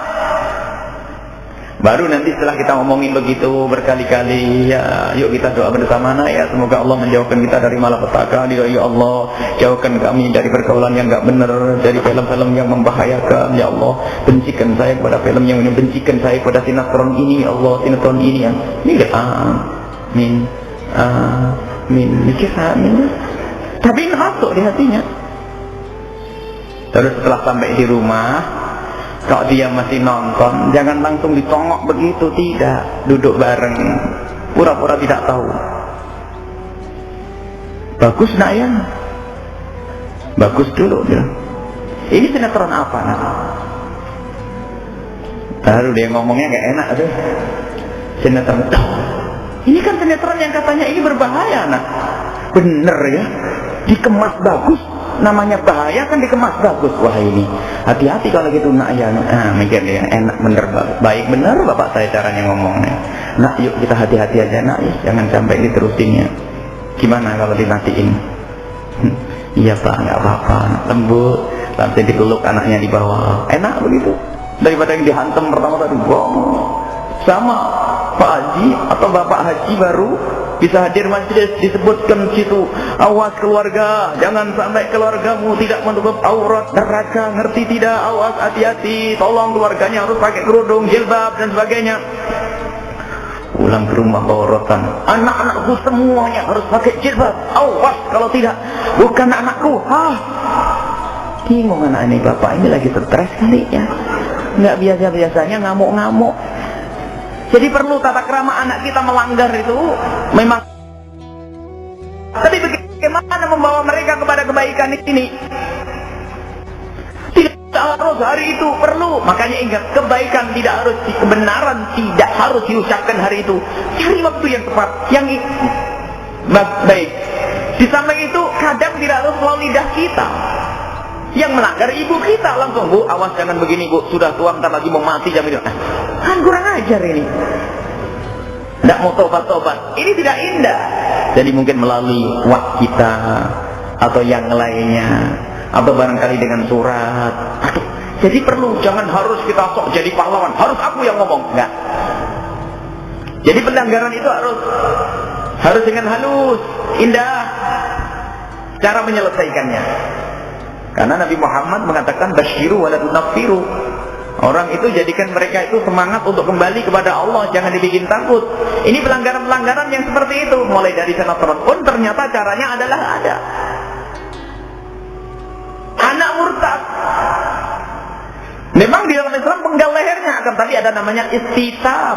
Baru nanti setelah kita ngomongin begitu berkali-kali, ya yuk kita doa bersama, ya semoga Allah menjauhkan kita dari malapetaka. Ya Allah, jauhkan kami dari pergaulan yang enggak benar, dari film-film yang membahayakan. Ya Allah, bencikan saya kepada film yang ini, bencikan saya kepada sinetron ini. Ya Allah, sinetron ini yang ini. Amin, amin. Mikir amin. tapi masuk di hatinya. Terus setelah sampai di rumah, kalau dia masih nonton, jangan langsung ditongok begitu, tidak. Duduk bareng, pura-pura tidak tahu. Bagus nak ya, bagus dulu bilang. Ini sinetron apa nak? Baru dia ngomongnya gak enak tuh. Sinetron. Ini kan sinetron yang katanya ini berbahaya nak. Bener ya, dikemas bagus. Namanya bahaya kan dikemas bagus. Wah ini hati-hati kalau gitu nak ya. Mikir dia enak bener, baik bener bapak saya caranya ngomongnya. Nak yuk kita hati-hati aja nak ya, jangan sampai diterusin ya. Gimana kalau dimatiin? Iya pak, nggak apa-apa, lembut. Nanti dipeluk anaknya di bawah, enak begitu. Daripada yang dihantam pertama tadi. Sama Pak Haji atau Bapak Haji baru bisa hadir majelis, disebutkan situ, awas keluarga, jangan sampai keluargamu tidak menutup aurat neraka, ngerti tidak? Awas, hati-hati, tolong keluarganya harus pakai kerudung, jilbab dan sebagainya. Pulang ke rumah bawa rotan, anak-anakku semuanya harus pakai jilbab, awas kalau tidak, bukan anakku. Bingung anak ini, bapak ini lagi stres kali ya, nggak biasa-biasanya ngamuk-ngamuk. Jadi perlu tata krama anak kita melanggar itu memang. Tapi bagaimana membawa mereka kepada kebaikan ini? Tidak harus hari itu, perlu. Makanya ingat, kebaikan tidak harus, kebenaran tidak harus diucapkan hari itu. Cari waktu yang tepat, yang baik. Di samping itu, kadang tidak harus melalui lidah kita. Yang melanggar ibu kita langsung, bu awas jangan begini bu, sudah tua ntar lagi mau mati jam itu. Kan kurang ajar ini, tidak mau tobat-tobat, ini tidak indah. Jadi mungkin melalui wak kita atau yang lainnya, atau barangkali dengan surat. Jadi perlu, jangan harus kita sok jadi pahlawan, harus aku yang ngomong, enggak. Jadi pelanggaran itu harus dengan halus, indah cara menyelesaikannya. Karena Nabi Muhammad mengatakan basyiru wa la tunaffiru. Orang itu jadikan mereka itu semangat untuk kembali kepada Allah, jangan dibikin takut. Ini pelanggaran-pelanggaran yang seperti itu, mulai dari sinetron pun ternyata caranya adalah ada. Anak murtad. Memang di dalam Islam penggal lehernya, akan tapi ada namanya istitab.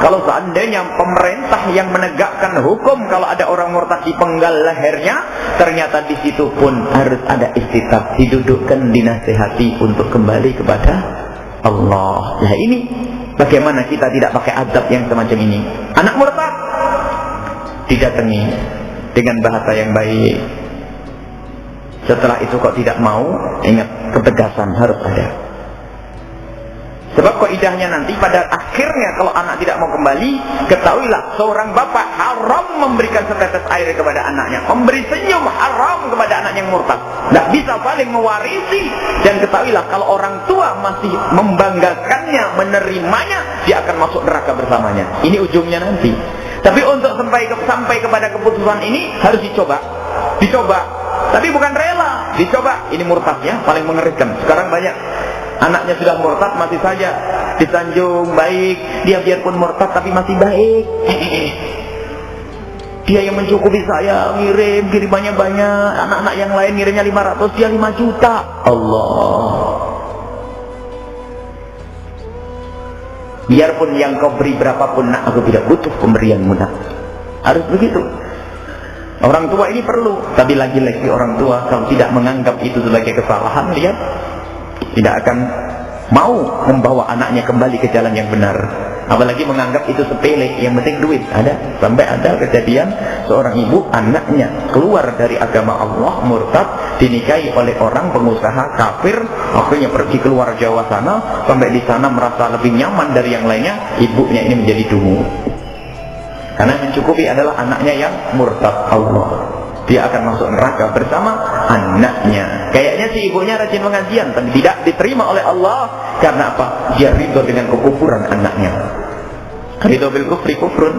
Kalau seandainya pemerintah yang menegakkan hukum, kalau ada orang murtad dipenggal lehernya, ternyata di situ pun harus ada istitab, didudukkan, dinasihati untuk kembali kepada Allah. Nah ini bagaimana kita tidak pakai adab yang semacam ini? Anak murtad didatangi dengan bahasa yang baik. Setelah itu kok tidak mau, ingat ketegasan harus ada. Sebab kaidahnya nanti pada akhirnya kalau anak tidak mau kembali, ketahuilah seorang bapak haram memberikan setetes air kepada anaknya, memberi senyum haram kepada anak yang murtad. Tidak bisa saling mewarisi. Dan ketahuilah kalau orang tua masih membanggakannya, menerimanya, dia akan masuk neraka bersamanya. Ini ujungnya nanti. Tapi untuk sampai kepada keputusan ini harus dicoba. Tapi bukan rela, dicoba. Ini murtadnya paling mengerikan. Sekarang banyak anaknya sudah murtad masih saja disanjung baik, dia biarpun murtad tapi masih baik. Dia yang mencukupi saya, kirimannya banyak. Anak-anak yang lain ngirimnya 500, dia 5 juta. Allah. Biarpun yang kau beri berapapun, nak, aku tidak butuh pemberianmu, nak. Harus begitu. Orang tua ini perlu. Tapi lagi-lagi orang tua kalau tidak menganggap itu sebagai kesalahan, lihat, tidak akan mau membawa anaknya kembali ke jalan yang benar. Apalagi menganggap itu sepele, yang penting duit. Sampai ada kejadian seorang ibu, anaknya keluar dari agama Allah, murtad, dinikahi oleh orang pengusaha kafir, akhirnya pergi keluar Jawa sana, sampai di sana merasa lebih nyaman dari yang lainnya, ibunya ini menjadi dungu. Karena mencukupi adalah anaknya yang murtad Allah. Dia akan masuk neraka bersama anaknya. Kayaknya si ibunya rajin pengajian, tapi tidak diterima oleh Allah. Karena apa? Dia ridho dengan kekufuran anaknya. Ridho bil kufri kufrun.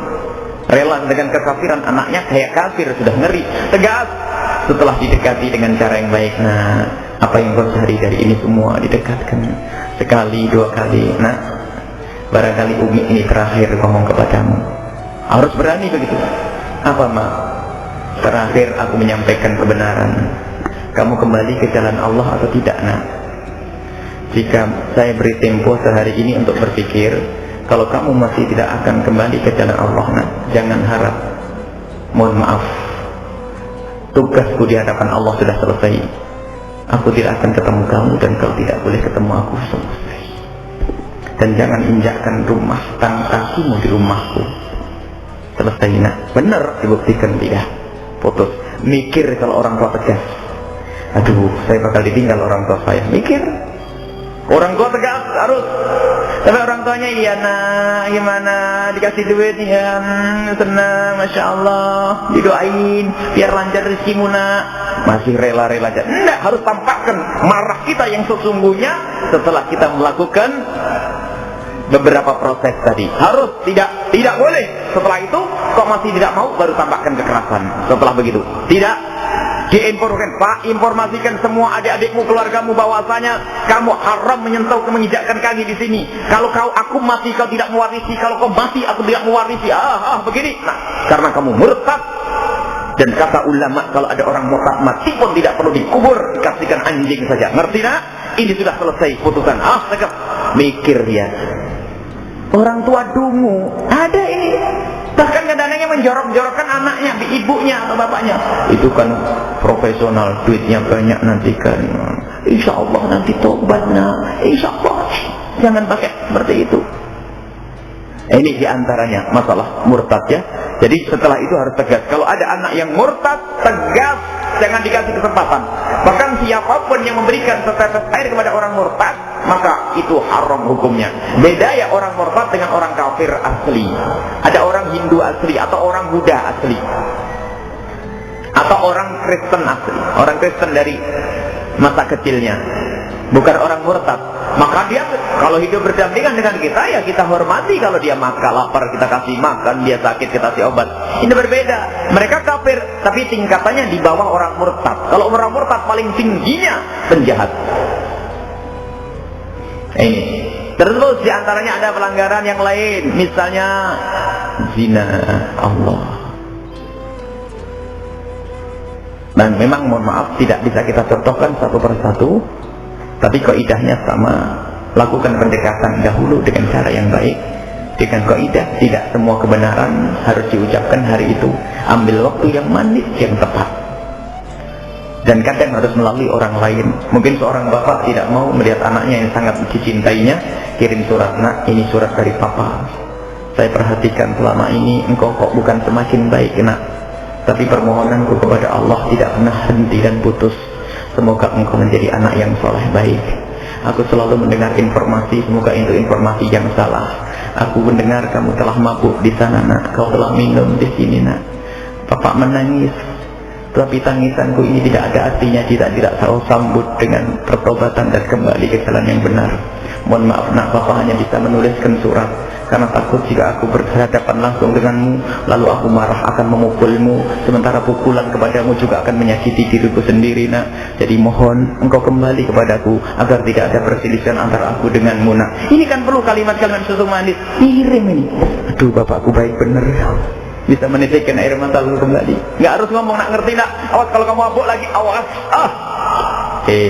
Rela dengan kekafiran anaknya, kayak kafir, sudah ngeri. Tegas. Setelah didekati dengan cara yang baik. Nah, apa yang kau cari dari ini semua? Didekatkan sekali, 2 kali. Nah, barangkali Umi ini terakhir ngomong kepadamu. Harus berani begitu. Apa, Ma? terakhir aku menyampaikan kebenaran. Kamu kembali ke jalan Allah atau tidak, nak? Jika saya beri tempo sehari ini untuk berpikir, kalau kamu masih tidak akan kembali ke jalan Allah, nak, jangan harap. Mohon maaf, tugasku di hadapan Allah sudah selesai. Aku tidak akan ketemu kamu dan kau tidak boleh ketemu aku, selesai. Dan jangan injakkan rumah kakimu di rumahku. Selesai, nak. Benar, dibuktikan tidak. Putus. Mikir kalau orang tua tegas. Aduh, saya bakal ditinggal orang tua saya. Mikir. Orang tua tegas harus. Tapi orang tuanya, iya nak, gimana, dikasih duit ya, senang, Masya Allah, didoain biar lancar rezekimu, nak. Masih rela-rela aja. Enggak, harus tampakkan marah kita yang sesungguhnya setelah kita melakukan beberapa proses tadi. Harus, tidak boleh. Setelah itu kok masih tidak mau, baru tampakkan kekerasan. Setelah begitu tidak diinformasikan, Pak, informasikan semua adik-adikmu, keluargamu bahwasanya kamu haram menyentuh, menginjakkan kaki di sini. Kalau aku mati, kau tidak mewarisi. Kalau kau mati, aku tidak mewarisi. Begini. Nah, karena kamu murtad. Dan kata ulama, kalau ada orang murtad mati pun tidak perlu dikubur, dikasihkan anjing saja. Ngerti, nak? Ini sudah selesai putusan. Tegap. Mikir dia. Orang tua dungu ada ini. Bahkan kadang-kadang menjorok-jorokkan anaknya, ibunya atau bapaknya. Itu kan profesional, duitnya banyak nanti kan. Insya Allah nanti tobat, nak. Insya Allah. Jangan pakai seperti itu. Ini diantaranya masalah murtad, ya. Jadi setelah itu harus tegas. Kalau ada anak yang murtad, tegas, jangan dikasih kesempatan. Bahkan siapapun yang memberikan setetes air kepada orang murtad, maka itu haram hukumnya. Beda ya orang murtad dengan orang kafir asli. Ada orang Hindu asli atau orang Buddha asli, atau orang Kristen asli. Orang Kristen dari masa kecilnya, bukan orang murtad. Maka dia kalau hidup berdampingan dengan kita, ya kita hormati. Kalau dia makan lapar, kita kasih makan. Dia sakit, kita kasih obat. Ini berbeda. Mereka kafir, tapi tingkatannya di bawah orang murtad. Kalau orang murtad paling tingginya penjahat. Ini. Terus diantaranya ada pelanggaran yang lain. Misalnya zina. Allah. Dan memang mohon maaf tidak bisa kita contohkan satu persatu. Tapi kaidahnya sama. Lakukan pendekatan dahulu dengan cara yang baik. Dengan kaidah tidak semua kebenaran harus diucapkan hari itu. Ambil waktu yang manis, yang tepat. Dan kadang harus melalui orang lain. Mungkin seorang bapak tidak mau melihat anaknya yang sangat dicintainya, kirim surat, nak, ini surat dari papa. Saya perhatikan selama ini engkau kok bukan semakin baik, nak. Tapi permohonanku kepada Allah tidak pernah henti dan putus. Semoga engkau menjadi anak yang soleh baik. Aku selalu mendengar informasi, semoga itu informasi yang salah. Aku mendengar kamu telah mabuk di sana, nak. Kau telah minum di sini, nak. Bapak menangis. Tapi tangisanku ini tidak ada artinya jika tidak saya sambut dengan pertobatan dan kembali ke jalan yang benar. Mohon maaf, nak, Bapak hanya bisa menuliskan surat karena takut jika aku berhadapan langsung denganmu, lalu aku marah akan memukulmu, sementara pukulan kepadamu juga akan menyakiti diriku sendiri, nak. Jadi mohon engkau kembali kepadaku agar tidak ada perselisihan antara aku denganmu, nak. Ini kan perlu kalimat-kalimat susu manis. Kirim ini. Aduh, bapakku baik bener. Bisa menitikkan air mata lalu kembali. Nggak harus ngomong, nak, ngerti, nak. Awas kalau kamu mabuk lagi, awas.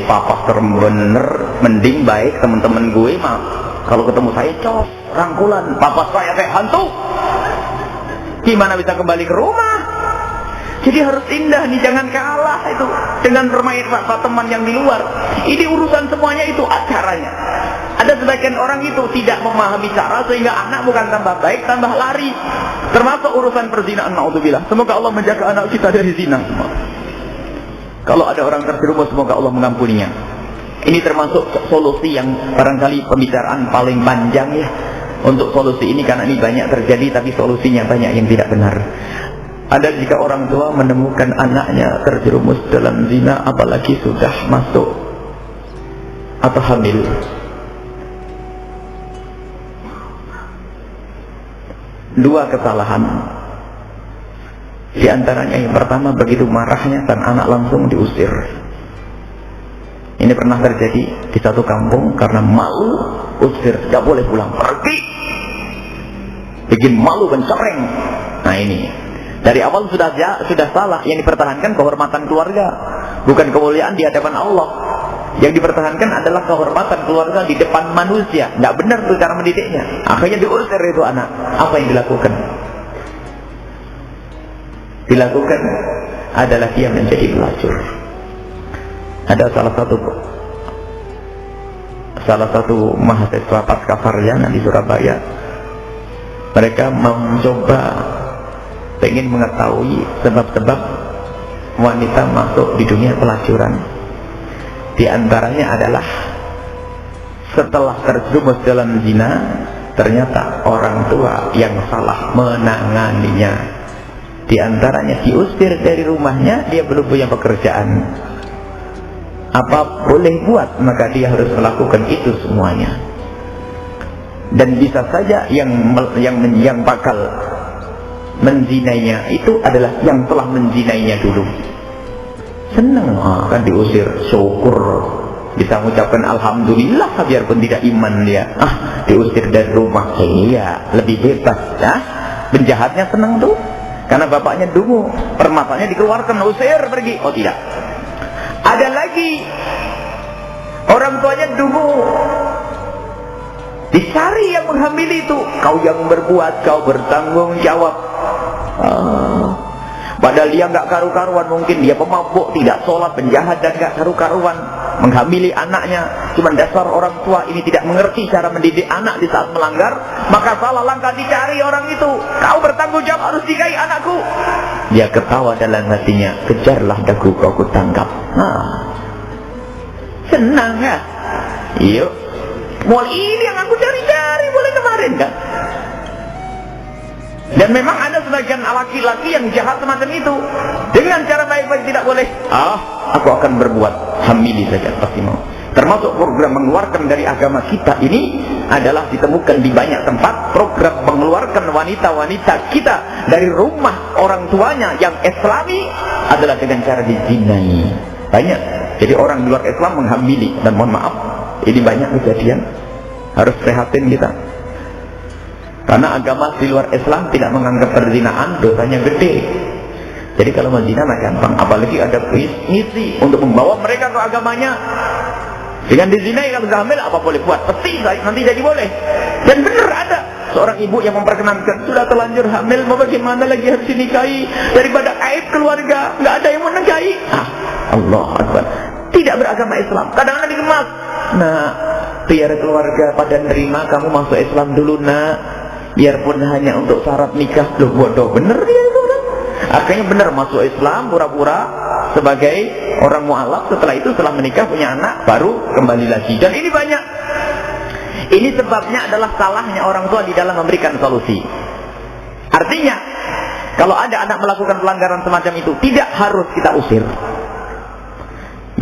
Papa bener, mending baik teman-teman gue mah. Kalau ketemu saya cos, rangkulan. Papa saya kayak hantu. Gimana bisa kembali ke rumah? Jadi harus indah nih, jangan kalah itu dengan bermain rasa teman yang di luar. Ini urusan semuanya itu acaranya. Ada sebagian orang itu tidak memahami cara sehingga anak bukan tambah baik, tambah lari. Termasuk urusan perzinaan, naudzubillah. Semoga Allah menjaga anak kita dari zina. Kalau ada orang terjerumus, semoga Allah mengampuninya. Ini termasuk solusi yang barangkali pembicaraan paling panjang, ya, untuk solusi ini, karena ini banyak terjadi tapi solusinya banyak yang tidak benar. Ada jika orang tua menemukan anaknya terjerumus dalam zina, apalagi sudah masuk atau hamil. Dua kesalahan. Di antaranya yang pertama, begitu marahnya sang anak langsung diusir. Ini pernah terjadi di satu kampung karena malu, usir, tidak boleh pulang, pergi. Bikin malu, mencoreng. Nah ini. Dari awal sudah salah. Yang dipertahankan kehormatan keluarga, bukan kemuliaan di hadapan Allah. Yang dipertahankan adalah kehormatan keluarga di depan manusia. Nggak benar tuh cara mendidiknya. Akhirnya diusir itu anak. Apa yang dilakukan? Dilakukan adalah dia menjadi pelacur. Ada salah satu mahasiswa pasca sarjana di Surabaya. Mereka mencoba ingin mengetahui sebab-sebab wanita masuk di dunia pelacuran. Di antaranya adalah setelah terjerumus dalam zina, ternyata orang tua yang salah menanganinya. Di antaranya diusir dari rumahnya, dia belum punya pekerjaan. Apa boleh buat, maka dia harus melakukan itu semuanya. Dan bisa saja yang bakal menzinainya itu adalah yang telah menzinainya dulu. Senang kan diusir, syukur, bisa mengucapkan alhamdulillah biarpun tidak iman dia. Diusir dari rumah, iya lebih bebas ya. Penjahatnya senang tuh, karena bapaknya dungu, permasalahannya dikeluarkan, usir pergi. Oh tidak. Ada lagi orang tuanya dungu, dicari yang menghamili itu. Kau yang berbuat, kau bertanggung jawab. Padahal dia nggak karu-karuan, mungkin dia pemabuk, tidak sholat, penjahat dan nggak karu-karuan, menghamili anaknya. Cuman dasar orang tua ini tidak mengerti cara mendidik anak di saat melanggar, maka salah langkah dicari orang itu. Kau bertanggung jawab, harus nikahi anakku. Dia ketawa dalam hatinya, kejarlah dagu kau kutangkap. Senang ya? Yuk, mulai ini yang aku cari-cari mulai kemarin kan? Dan memang ada sebagian laki-laki yang jahat semacam itu. Dengan cara baik-baik tidak boleh. Aku akan berbuat, hamili saja, pasti mau. Termasuk program mengeluarkan dari agama kita ini adalah ditemukan di banyak tempat. Program mengeluarkan wanita-wanita kita dari rumah orang tuanya yang Islami adalah dengan cara dizinai. Banyak. Jadi orang di luar Islam menghamili. Dan mohon maaf, ini banyak kejadian. Harus prihatin kita. Karena agama di luar Islam tidak menganggap perzinaan dosanya gede. Jadi kalau menzina mah gampang, apalagi ada misi untuk membawa mereka ke agamanya. Dengan dizinai kalau hamil apa boleh buat? Peti nanti jadi boleh. Dan benar ada seorang ibu yang memperkenankan, sudah terlanjur hamil, mau bagaimana lagi harus dinikahi, daripada aib keluarga, nggak ada yang menikahi. Allah Akbar. Tidak beragama Islam. Kadang-kadang dikemas. Biar keluarga pada nerima kamu masuk Islam dulu biarpun hanya untuk syarat nikah. Loh bodoh bener dia itu kan. Akhirnya bener masuk Islam pura-pura sebagai orang mu'alaf, setelah itu setelah menikah punya anak baru kembali lagi. Dan ini banyak. Ini sebabnya adalah salahnya orang tua di dalam memberikan solusi. Artinya kalau ada anak melakukan pelanggaran semacam itu, tidak harus kita usir.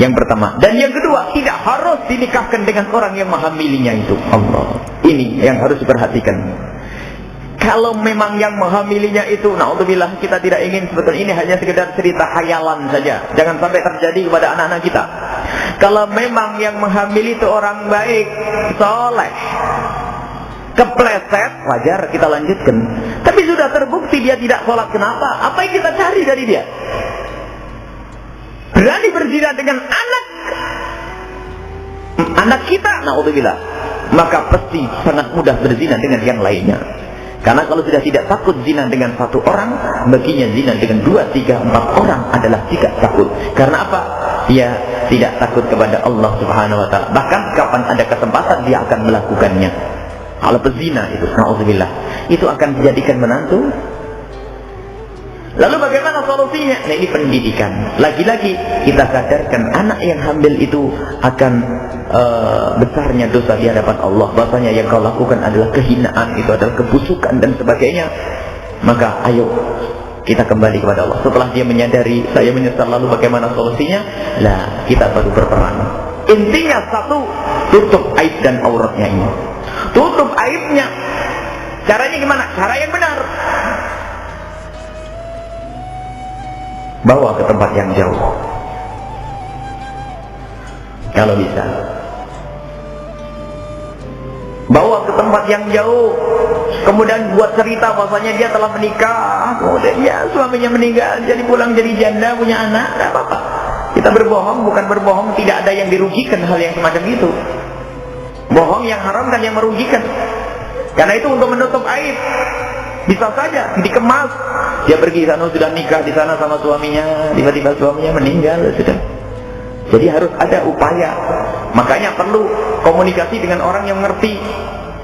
Yang pertama. Dan yang kedua, tidak harus dinikahkan dengan orang yang menghamilinya itu. Allah. Ini yang harus diperhatikan. Kalau memang yang menghamilinya itu, na'udzubillah, kita tidak ingin sebetulnya ini hanya sekedar cerita khayalan saja. Jangan sampai terjadi kepada anak-anak kita. Kalau memang yang menghamili itu orang baik, soleh, kepleset, wajar kita lanjutkan. Tapi sudah terbukti dia tidak sholat, kenapa? Apa yang kita cari dari dia? Berani berzina dengan anak kita, na'udzubillah, maka pasti sangat mudah berzina dengan yang lainnya. Karena kalau sudah tidak takut zina dengan satu orang, baginya zina dengan 2, 3, 4 orang adalah tidak takut. Karena apa? Dia tidak takut kepada Allah Subhanahu wa ta'ala. Bahkan kapan ada kesempatan dia akan melakukannya. Kalau pezina itu, na'udzubillah, itu akan dijadikan menantu. Lalu bagaimana solusinya? Nah, ini pendidikan. Lagi-lagi kita sadarkan anak yang hamil itu akan besarnya dosa di hadapan Allah. Bahasanya yang kau lakukan adalah kehinaan, itu adalah kebusukan dan sebagainya. Maka ayo kita kembali kepada Allah. Setelah dia menyadari, saya menyesal, lalu bagaimana solusinya? Lah, kita baru berperang. Intinya satu, tutup aib dan auratnya ini. Tutup aibnya. Caranya gimana? Cara yang benar. Bawa ke tempat yang jauh. Kalau bisa. Bawa ke tempat yang jauh. kemudian buat cerita bahwasanya dia telah menikah, kemudian ya suaminya meninggal, jadi pulang jadi janda, punya anak, tidak apa-apa. Kita berbohong, bukan berbohong, tidak ada yang dirugikan hal yang semacam itu. Bohong yang haram dan yang merugikan. Karena itu untuk menutup aib. Bisa saja dikemas. Dia pergi sana sudah nikah di sana sama suaminya, tiba-tiba suaminya meninggal sudah. Jadi harus ada upaya. Makanya perlu komunikasi dengan orang yang mengerti.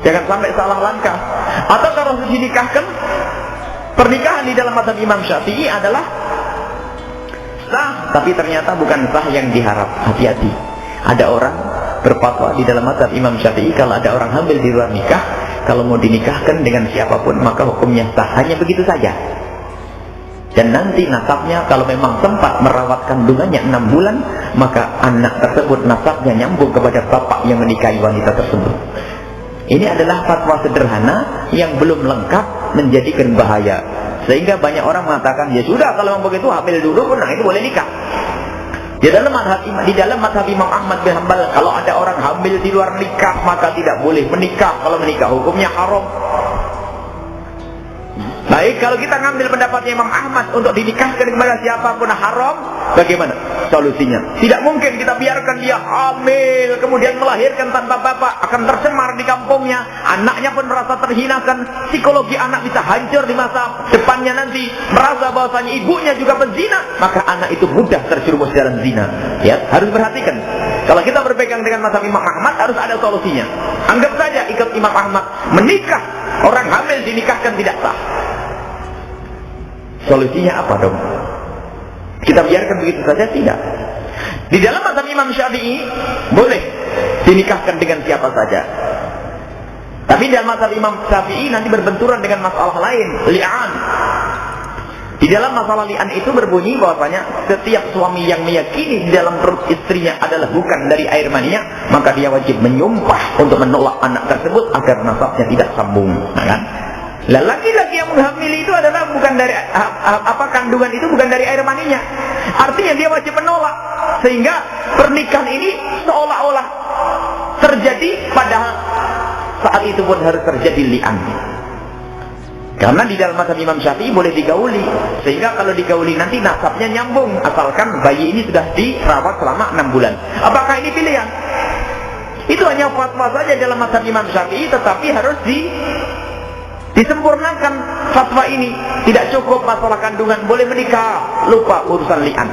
Jangan sampai salah langkah. Atau kalau sudah dinikahkan, pernikahan di dalam mazhab Imam Syafi'i adalah sah, tapi ternyata bukan sah yang diharap. Hati-hati. Ada orang berfatwa di dalam mazhab Imam Syafi'i, kalau ada orang hamil di luar nikah, kalau mau dinikahkan dengan siapapun maka hukumnya sah, hanya begitu saja. Dan nanti nasabnya kalau memang sempat merawat kandungannya 6 bulan, maka anak tersebut nasabnya nyambung kepada bapak yang menikahi wanita tersebut. Ini adalah fatwa sederhana yang belum lengkap, menjadikan bahaya. Sehingga banyak orang mengatakan, ya sudah kalau memang begitu hamil dulu, nah itu boleh nikah. Di dalam mazhab Imam Ahmad bin Hanbal, kalau ada orang hamil di luar nikah maka tidak boleh menikah. Kalau menikah hukumnya haram. Baik, kalau kita ngambil pendapatnya Imam Ahmad untuk dinikahkan kepada siapapun haram, bagaimana solusinya? Tidak mungkin kita biarkan dia hamil kemudian melahirkan tanpa bapak, akan tercemar di kampungnya, anaknya pun merasa terhinakan, psikologi anak bisa hancur di masa depannya nanti, merasa bahwasanya ibunya juga penzina, maka anak itu mudah terjerumus dalam zina. Ya, harus perhatikan. Kalau kita berpegang dengan mazhab Imam Ahmad harus ada solusinya. Anggap saja ikut Imam Ahmad, menikah orang hamil dinikahkan tidak sah. Solusinya apa dong? Kita biarkan begitu saja? Tidak. Di dalam mazhab Imam Syafi'i boleh dinikahkan dengan siapa saja. Tapi dalam mazhab Imam Syafi'i nanti berbenturan dengan masalah lain, li'an. Di dalam masalah li'an itu berbunyi bahwasanya setiap suami yang meyakini di dalam perut istrinya adalah bukan dari air maninya, maka dia wajib menyumpah untuk menolak anak tersebut agar nasabnya tidak sambung. Nah, kan? Lah laki-laki yang menghamili itu adalah bukan dari kandungan itu bukan dari air maninya. Artinya dia wajib menolak, sehingga pernikahan ini seolah-olah terjadi padahal saat itu pun harus terjadi li'an. Karena di dalam mazhab Imam Syafi'i boleh digauli, sehingga kalau digauli nanti nasabnya nyambung asalkan bayi ini sudah dirawat selama 6 bulan. Apakah ini pilihan? Itu hanya fatwa saja dalam mazhab Imam Syafi'i, tetapi harus disempurnakan fatwa ini. Tidak cukup masalah kandungan, boleh menikah, lupa urusan li'an.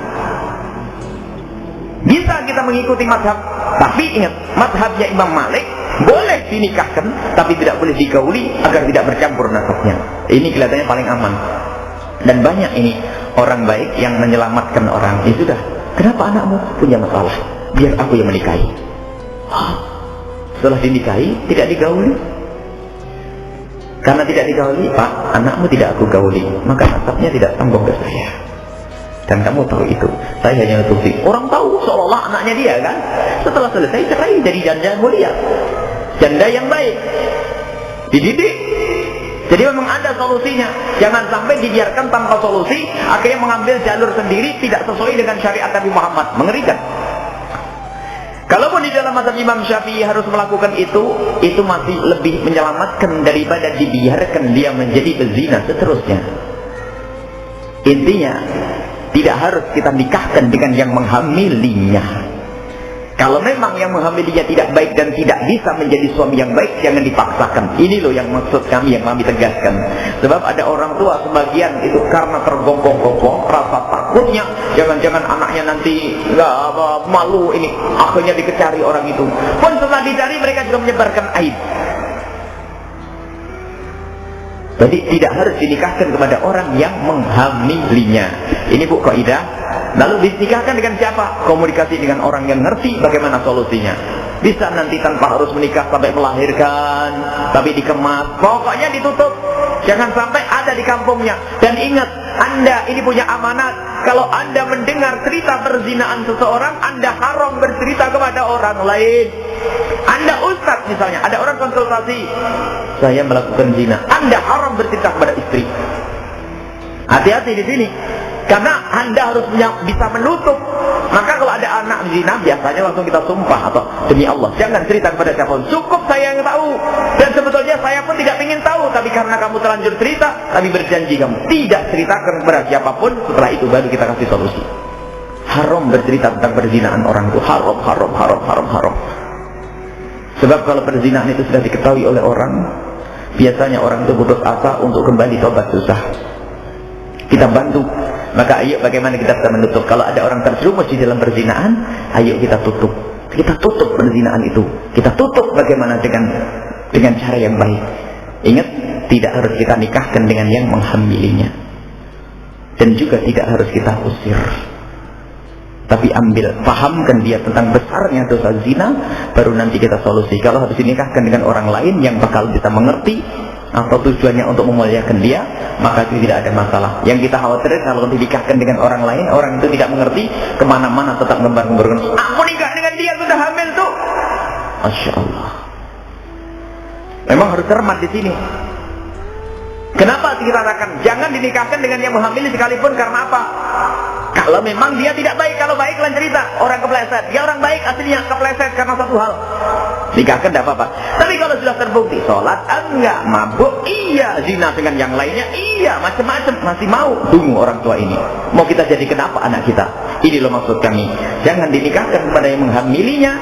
Bisa kita mengikuti mazhab, tapi ingat, mazhabnya Imam Malik boleh dinikahkan, tapi tidak boleh digauli agar tidak bercampur nasabnya. Ini kelihatannya paling aman. Dan banyak ini orang baik yang menyelamatkan orang. Ya sudah, kenapa anakmu punya masalah? Biar aku yang menikahi. Setelah dinikahi, tidak digauli. Karena tidak digauli, Pak, anakmu tidak aku gauli, maka nasabnya tidak sambung ke saya. Dan kamu tahu itu. Saya hanya nutupi. Orang tahu seolah-olah anaknya dia, kan? Setelah selesai cerai jadi janda mulia, janda yang baik, dididik. Jadi memang ada solusinya. Jangan sampai dibiarkan tanpa solusi, akhirnya mengambil jalur sendiri tidak sesuai dengan syariat Nabi Muhammad. Mengerikan. Kalaupun di dalam mazhab Imam Syafi'i harus melakukan itu masih lebih menyelamatkan daripada dibiarkan dia menjadi pezina seterusnya. Intinya, tidak harus kita nikahkan dengan yang menghamilinya. Kalau memang yang menghamilinya tidak baik dan tidak bisa menjadi suami yang baik, jangan dipaksakan. Ini loh yang maksud kami, yang kami tegaskan. Sebab ada orang tua sebagian itu karena tergonggong-gonggong, rasa takutnya jangan-jangan anaknya nanti malu ini, akhirnya dikecari orang itu. Pun setelah dicari mereka juga menyebarkan aib. Jadi tidak harus dinikahkan kepada orang yang menghamilinya. Ini bu kaidah. Lalu dinikahkan dengan siapa? Komunikasi dengan orang yang ngerti bagaimana solusinya. Bisa nanti tanpa harus menikah sampai melahirkan, tapi dikemas. Pokoknya ditutup. Jangan sampai ada di kampungnya. Dan ingat, Anda ini punya amanat. Kalau Anda mendengar cerita perzinaan seseorang, Anda haram bercerita kepada orang lain. Anda ustaz misalnya, ada orang konsultasi, saya melakukan zina. Anda haram bercerita kepada istri. Hati-hati di sini. Karena Anda harus bisa menutup Maka kalau ada anak zina, biasanya langsung kita sumpah atau demi Allah, jangan cerita kepada siapapun. Cukup saya yang tahu. Dan sebetulnya saya pun tidak ingin tahu, tapi karena kamu terlanjur cerita, kami berjanji kamu tidak ceritakan kepada siapapun. Setelah itu baru kita kasih solusi. Haram bercerita tentang perzinahan orang itu, haram. Sebab kalau perzinahan itu sudah diketahui oleh orang, biasanya orang itu putus asa untuk kembali tobat susah. Kita bantu. Maka ayo bagaimana kita bisa menutup. Kalau ada orang terjerumus di dalam perzinahan, ayo kita tutup. Kita tutup perzinahan itu. Kita tutup bagaimana dengan cara yang baik. Ingat, tidak harus kita nikahkan dengan yang menghamilinya. Dan juga tidak harus kita usir. Tapi pahamkan dia tentang besarnya dosa zina, baru nanti kita solusi. Kalau harus dinikahkan dengan orang lain yang bakal bisa mengerti, atau tujuannya untuk memuliakan dia, maka itu tidak ada masalah. Yang kita khawatir kalau dinikahkan dengan orang lain, orang itu tidak mengerti, kemana-mana tetap ngembar-ngembar, aku nikah dengan dia sudah hamil tuh. Masya Allah. Memang harus cermat di sini. Kenapa kita katakan jangan dinikahkan dengan yang menghamili sekalipun? Karena apa? Kalau memang dia tidak baik, kalau baik lain cerita. Orang kepleset, dia orang baik aslinya kepleset karena satu hal. Nikahkan tidak apa-apa. Tapi kalau sudah terbukti sholat enggak, mabuk iya, zina dengan yang lainnya iya, macam-macam, masih mau, tunggu orang tua ini. Mau kita jadi kenapa anak kita? Ini loh maksud kami. Jangan dinikahkan kepada yang menghamilinya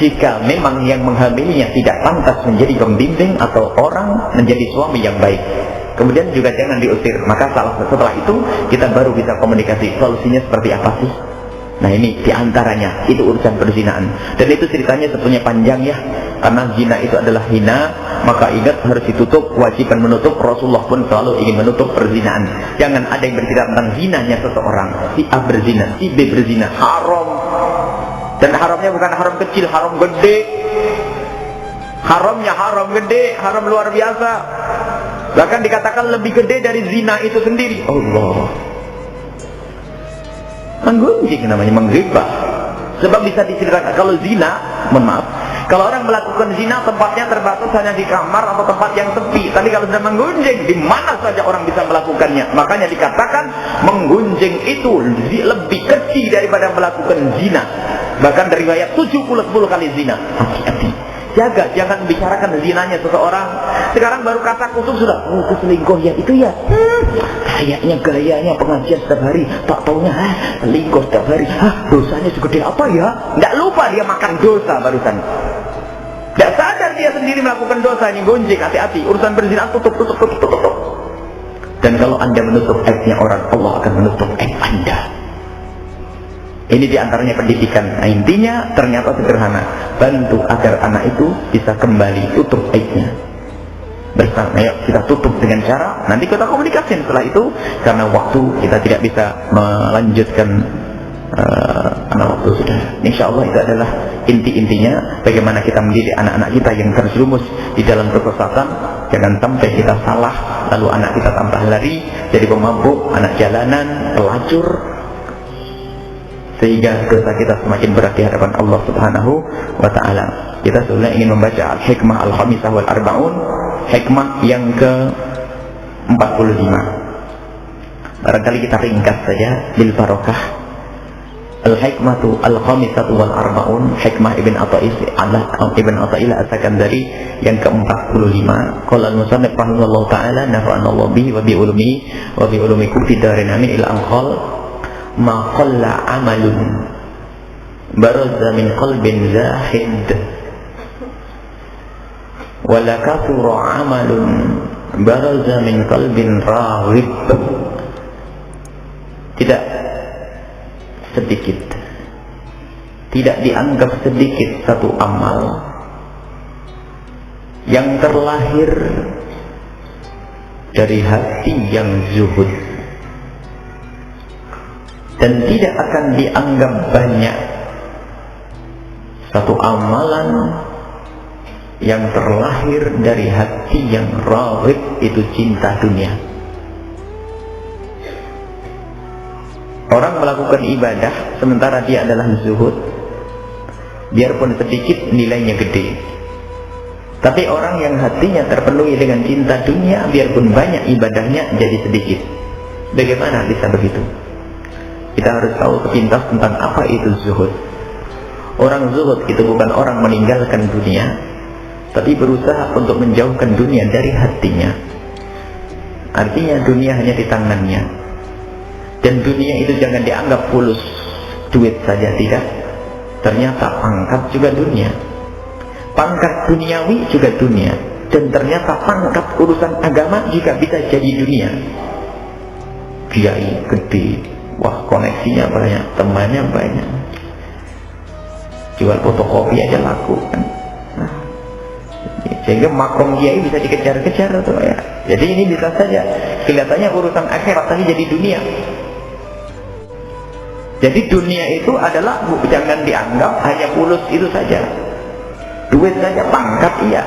jika memang yang menghamilinya tidak pantas menjadi pembimbing atau orang menjadi suami yang baik. Kemudian juga jangan diusir. Maka setelah itu kita baru bisa komunikasi. Solusinya seperti apa sih? Nah ini diantaranya, itu urusan perzinahan. Dan itu ceritanya sebetulnya panjang ya. Karena zina itu adalah hina, maka ingat harus ditutup, kewajiban menutup. Rasulullah pun selalu ingin menutup perzinahan. Jangan ada yang bercerita tentang zinanya seseorang. Si A berzina, si B berzina, haram. Dan haramnya bukan haram kecil, haram gede. Haramnya haram gede, haram luar biasa. Bahkan dikatakan lebih gede dari zina itu sendiri. Allah. Menggunjing namanya, menggibah. Sebab bisa diceritakan kalau zina, mohon maaf, kalau orang melakukan zina tempatnya terbatas hanya di kamar atau tempat yang sepi. Tapi kalau sudah menggunjing, di mana saja orang bisa melakukannya. Makanya dikatakan menggunjing itu lebih kecil daripada melakukan zina. Bahkan dari riwayat 70 kali zina. Hati-hati. Jaga, jangan bicarakan zinanya seseorang. Sekarang baru kata kusuk sudah, oh keselingkuh ya itu ya. Kayaknya gayanya pengajian setiap hari, tak taunya selingkuh setiap hari. Dosanya segede apa ya? Nggak lupa dia makan dosa barusan. Nggak sadar dia sendiri melakukan dosa. Ini gonjek, hati-hati. Urusan berzina tutup. Dan kalau Anda menutup aibnya orang, Allah akan menutup aib Anda. Ini diantaranya pendidikan. Nah, intinya ternyata sederhana. Bantu agar anak itu bisa kembali, tutup aibnya. Bersama, ayo kita tutup dengan cara nanti kita komunikasi setelah itu. Karena waktu kita tidak bisa melanjutkan karena waktu sudah. Insya Allah itu adalah inti-intinya bagaimana kita mendidik anak-anak kita yang terjerumus di dalam kesesatan. Jangan sampai kita salah, lalu anak kita tambah lari jadi pemabuk, anak jalanan, pelacur, sehingga dosa kita semakin berat di hadapan Allah Subhanahu wa ta'ala. Kita sebenarnya ingin membaca Al-Hikmah Al-Khamisah wal Arba'un, hikmah yang ke-45. Barangkali kita ringkas saja bil barokah. Al-Hikmatu Al-Khamisah wal Arba'un, hikmah Ibn Athaillah As-Sakandari yang ke-45. Qala al-musannif rahimahullah ta'ala nafa'anallahu bihi wa bi ulumihi wa bi ulumikum fid darin amin ila anqal ma qalla amalun baraza min qalbin zahid wa la kathura amalun baraza min qalbin raghib. Tidak sedikit, tidak dianggap sedikit satu amal yang terlahir dari hati yang zuhud, dan tidak akan dianggap banyak satu amalan yang terlahir dari hati yang raghib, itu cinta dunia. Orang melakukan ibadah sementara dia adalah zuhud, biarpun sedikit nilainya gede. Tapi orang yang hatinya terpenuhi dengan cinta dunia, biarpun banyak ibadahnya jadi sedikit. Bagaimana bisa begitu? Kita harus tahu sepintas tentang apa itu zuhud. Orang zuhud itu bukan orang meninggalkan dunia, tapi berusaha untuk menjauhkan dunia dari hatinya. Artinya dunia hanya di tangannya. Dan dunia itu jangan dianggap fulus duit saja, tidak. Ternyata pangkat juga dunia. Pangkat duniawi juga dunia. Dan ternyata pangkat urusan agama juga bisa jadi dunia. Kiai gede, wah koneksinya banyak, temannya banyak, jual fotokopi aja laku kan. Nah, sehingga makom kiai bisa dikejar-kejar tuh ya. Jadi ini bisa saja kelihatannya urusan akhirat tapi jadi dunia. Jadi dunia itu adalah jangan dianggap hanya fulus itu saja. Duit saja, pangkat iya,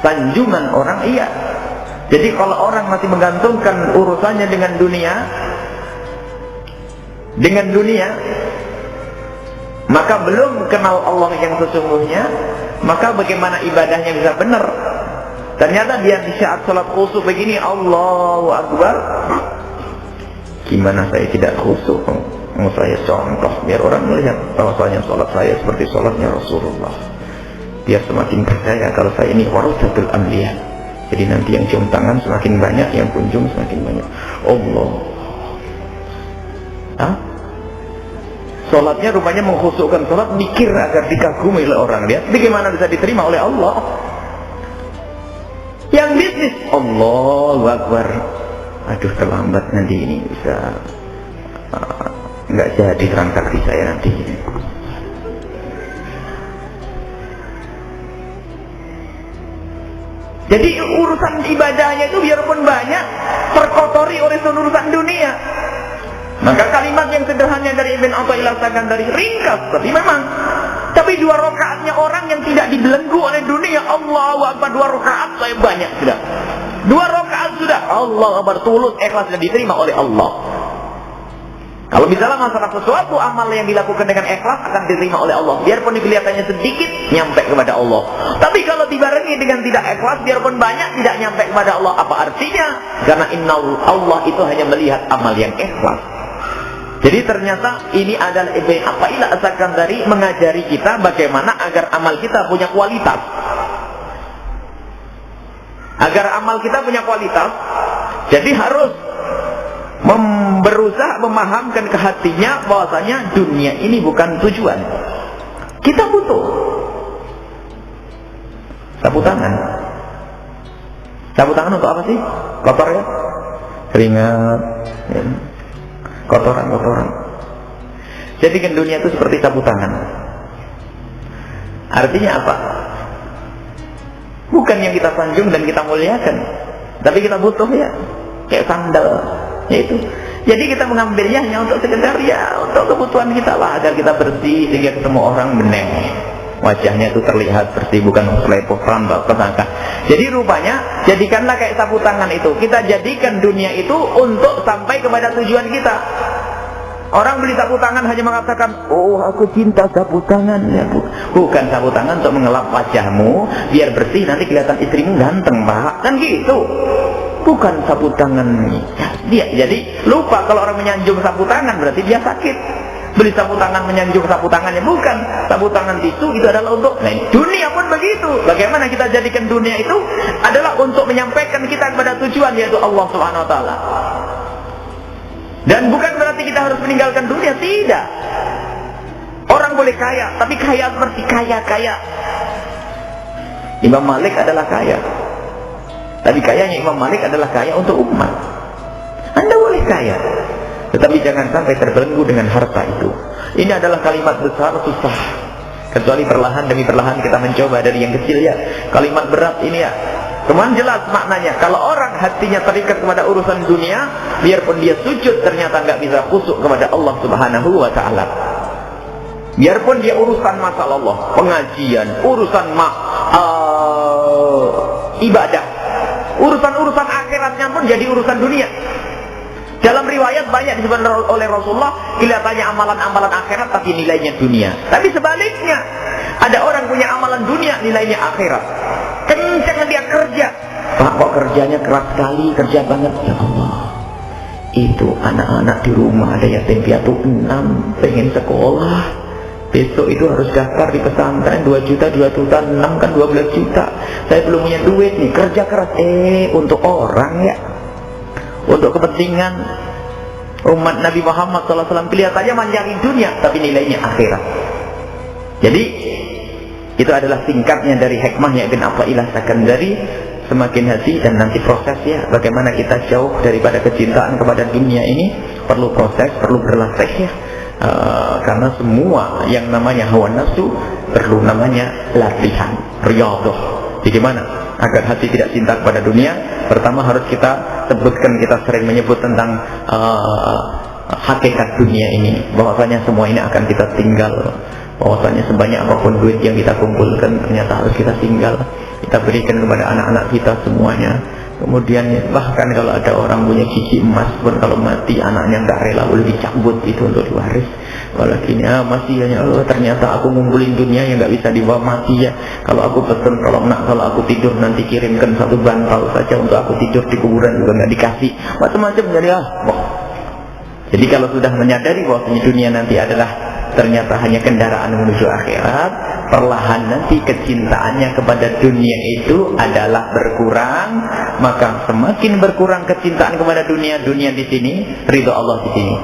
sanjungan orang iya. Jadi kalau orang masih menggantungkan urusannya dengan dunia, maka belum kenal Allah yang sesungguhnya, maka bagaimana ibadahnya bisa benar? Ternyata dia di saat sholat khusyuk begini, Allahu Akbar, gimana saya tidak khusyuk? Mau saya contoh biar orang melihat bahwasanya sholat saya seperti sholatnya Rasulullah, biar semakin percaya kalau saya ini warasatul anbiya. Jadi nanti yang cium tangan semakin banyak, yang kunjung semakin banyak. Allah. Sholatnya rupanya mengkhusukkan sholat, mikir agar dikagumi oleh orang. Lihat bagaimana bisa diterima oleh Allah. Yang bisnis, Allahu Akbar. Aduh terlambat nanti ini bisa nggak jadi transaksi saya nanti. Jadi urusan ibadahnya itu biarpun banyak, terkotori oleh urusan dunia. Maka kalimat yang sederhana dari Ibn Athaillah Sakandari ringkas, tapi memang. Tapi 2 rakaatnya orang yang tidak dibelenggu oleh dunia, Allahu Akbar, 2 rakaat saya banyak sudah. 2 rakaat sudah, Allahu Akbar, tulus, ikhlas dan diterima oleh Allah. Kalau misalnya masalah sesuatu amal yang dilakukan dengan ikhlas akan diterima oleh Allah. Biarpun kelihatannya sedikit, nyampe kepada Allah. Tapi kalau dibarengi dengan tidak ikhlas, biarpun banyak, tidak nyampe kepada Allah. Apa artinya? Karena inna Allah itu hanya melihat amal yang ikhlas. Jadi ternyata ini adalah Ibn Athaillah As-Sakandari mengajari kita bagaimana agar amal kita punya kualitas. Agar amal kita punya kualitas, jadi harus berusaha memahamkan ke hatinya bahwasanya dunia ini bukan tujuan. Kita butuh sapu tangan. Sapu tangan untuk apa sih? Kotor ya? Keringat ya. Kotoran. Jadikan dunia itu seperti sapu tangan. Artinya apa? Bukan yang kita sanjung dan kita muliakan, tapi kita butuh ya, kayak sandal. Yaitu. Jadi kita mengambilnya hanya untuk sekedar ya untuk kebutuhan kita lah, agar kita bersih sehingga ketemu orang beneng. Wajahnya itu terlihat bersih, bukan selepoh rambut petaka. Jadi rupanya jadikanlah kayak sapu tangan itu. Kita jadikan dunia itu untuk sampai kepada tujuan kita. Orang beli sapu tangan hanya mengatakan, oh aku cinta sapu tangan ya bu. Bukan sapu tangan untuk mengelap wajahmu biar bersih, nanti kelihatan istrimu ganteng pak. Kan gitu. Bukan sapu tangan dia. Jadi lupa kalau orang menyanjung sapu tangan berarti dia sakit. Beli sapu tangan menyanjung sapu tangannya, bukan. Sapu tangan itu adalah untuk dunia pun begitu. Bagaimana kita jadikan dunia itu adalah untuk menyampaikan kita kepada tujuan, yaitu Allah Subhanahu Wa Taala. Dan bukan berarti kita harus meninggalkan dunia, tidak. Orang boleh kaya, tapi kaya seperti kaya. Imam Malik adalah kaya. Tapi kayanya Imam Malik adalah kaya untuk umat. Anda boleh kaya, tetapi jangan sampai terbelenggu dengan harta itu. Ini adalah kalimat besar, susah. Kecuali perlahan demi perlahan kita mencoba dari yang kecil ya. Kalimat berat ini ya. Cuman jelas maknanya. Kalau orang hatinya terikat kepada urusan dunia, biarpun dia sujud ternyata nggak bisa khusyuk kepada Allah Subhanahu Wa Taala. Biarpun dia urusan masalah Allah, pengajian, urusan ibadah, urusan akhiratnya pun jadi urusan dunia. Dalam riwayat banyak disebutkan oleh Rasulullah, kelihatannya amalan-amalan akhirat tapi nilainya dunia. Tapi sebaliknya, ada orang punya amalan dunia, nilainya akhirat. Kencang dia kerja. Pak kok kerjanya keras sekali, kerja banget. Ya Allah, Itu anak-anak di rumah ada yatim piatu 6 pengen sekolah. Besok itu harus daftar di pesantren 2 juta, 2 juta, 6 kan 12 juta. Saya belum punya duit nih, kerja keras. Untuk orang ya, untuk kepentingan umat Nabi Muhammad SAW. Kelihatannya mencari dunia, tapi nilainya akhirat. Jadi itu adalah singkatnya dari hikmahnya Ibn Athaillah Sakandari. Semakin hati dan nanti prosesnya bagaimana kita jauh daripada kecintaan kepada dunia ini perlu proses, perlu berlatih ya. Karena semua yang namanya hawa nafsu perlu namanya latihan, riyadhah. Jadi mana agar hati tidak cinta kepada dunia? Pertama harus kita sebutkan, kita sering menyebut tentang hakikat dunia ini, bahwasanya semua ini akan kita tinggal. Bahwasanya sebanyak apapun duit yang kita kumpulkan ternyata harus kita tinggal, kita berikan kepada anak-anak kita semuanya. Kemudian bahkan kalau ada orang punya gigi emas pun kalau mati anaknya nggak rela boleh dicabut itu untuk diwaris. Walaupun masih hanya ternyata aku ngumpulin dunia yang nggak bisa dibawa mati ya. Kalau aku pesen kalau aku tidur nanti kirimkan 1 bantal saja untuk aku tidur di kuburan juga nggak dikasih. Macam-macam jadi Jadi kalau sudah menyadari bahwa dunia nanti adalah ternyata hanya kendaraan menuju akhirat, perlahan nanti kecintaannya kepada dunia itu adalah berkurang. Maka semakin berkurang kecintaan kepada dunia di sini, ridho Allah di sini.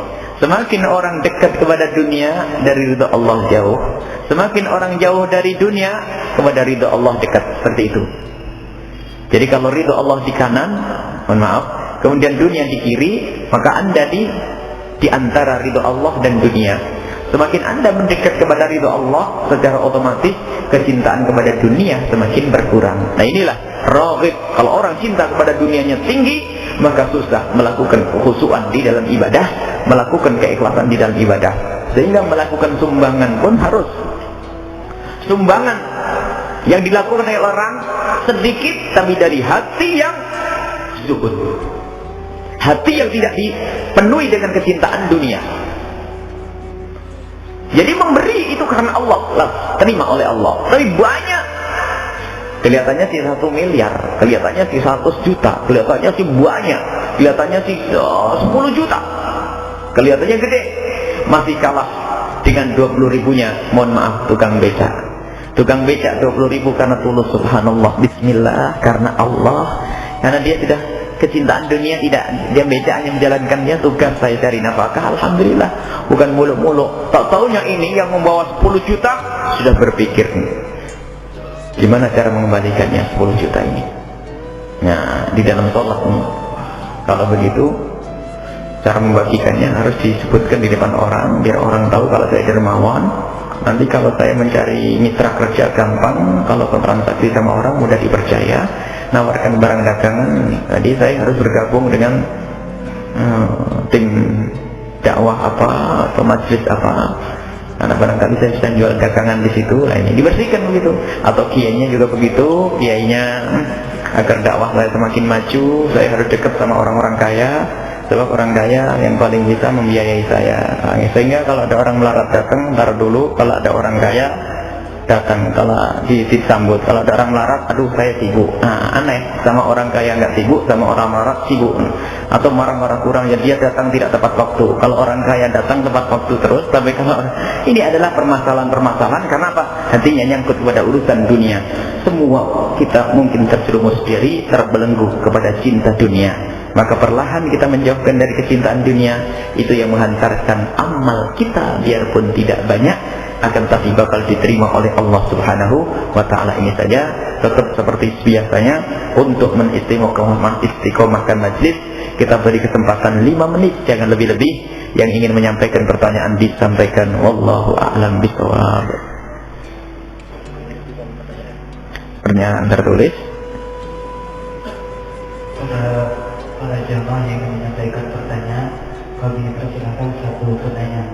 Semakin orang dekat kepada dunia, dari ridho Allah jauh. Semakin orang jauh dari dunia, kepada ridho Allah dekat. Seperti itu. Jadi kalau ridho Allah di kanan, mohon maaf, kemudian dunia di kiri, maka Anda di antara ridho Allah dan dunia. Semakin Anda mendekat kepada ridho Allah, secara otomatis kecintaan kepada dunia semakin berkurang. Nah inilah raghib. Kalau orang cinta kepada dunianya tinggi, maka susah melakukan kekhusyuan di dalam ibadah, melakukan keikhlasan di dalam ibadah. Sehingga melakukan sumbangan pun harus sumbangan yang dilakukan oleh orang sedikit, tapi dari hati yang zuhud, hati yang tidak dipenuhi dengan kecintaan dunia. Jadi memberi itu karena Allah, terima oleh Allah. Tapi banyak. Kelihatannya sih 1 miliar, kelihatannya sih 100 juta, kelihatannya sih banyak, kelihatannya sih 10 juta, kelihatannya gede. Masih kalah dengan 20 ribunya, mohon maaf, tukang becak. Tukang becak 20 ribu karena tulus, subhanallah, bismillah, karena Allah. Karena dia sudah kecintaan dunia tidak, dia beca hanya menjalankannya tugas saya cari nafkah, alhamdulillah, bukan muluk-muluk. Tak taunya ini yang membawa 10 juta sudah berpikir gimana cara mengembalikannya 10 juta ini. Nah, di dalam sholat nih, kalau begitu cara membagikannya harus disebutkan di depan orang biar orang tahu kalau saya dermawan. Nanti kalau saya mencari mitra kerja gampang, kalau bertransaksi sama orang mudah dipercaya, nawarkan barang dagangan. Jadi saya harus bergabung dengan tim dakwah apa atau majelis apa, karena barangkali saya bisa jual dagangan di situ. Nah, ini dibersihkan begitu. Atau kiainya juga begitu, kiainya agar dakwah saya semakin maju, saya harus dekat sama orang-orang kaya. Sebab orang kaya yang paling bisa membiayai saya. Sehingga kalau ada orang melarat datang, ntar dulu. Kalau ada orang kaya datang, kalau disambut. Kalau ada orang melarat, aduh saya sibuk. Nah, aneh, sama orang kaya nggak sibuk, sama orang melarat sibuk. Atau marah-marah kurang, ya dia datang tidak tepat waktu. Kalau orang kaya datang tepat waktu terus. Tapi kalau ini adalah permasalahan-permasalahan, karena apa? Hatinya nyangkut kepada urusan dunia. Semua kita mungkin terjerumus diri, terbelenggu kepada cinta dunia. Maka perlahan kita menjauhkan dari kecintaan dunia. Itu yang menghantarkan amal kita biarpun tidak banyak, akan tapi bakal diterima oleh Allah Subhanahu wa ta'ala. Ini saja, tetap seperti biasanya, untuk mengistiqomahkan majlis, kita beri kesempatan 5 menit, jangan lebih-lebih. Yang ingin menyampaikan pertanyaan disampaikan. Wallahu a'lam bishawab. Pertanyaan tertulis. Para jamaah yang menyampaikan pertanyaan, kami persilakan 1 pertanyaan.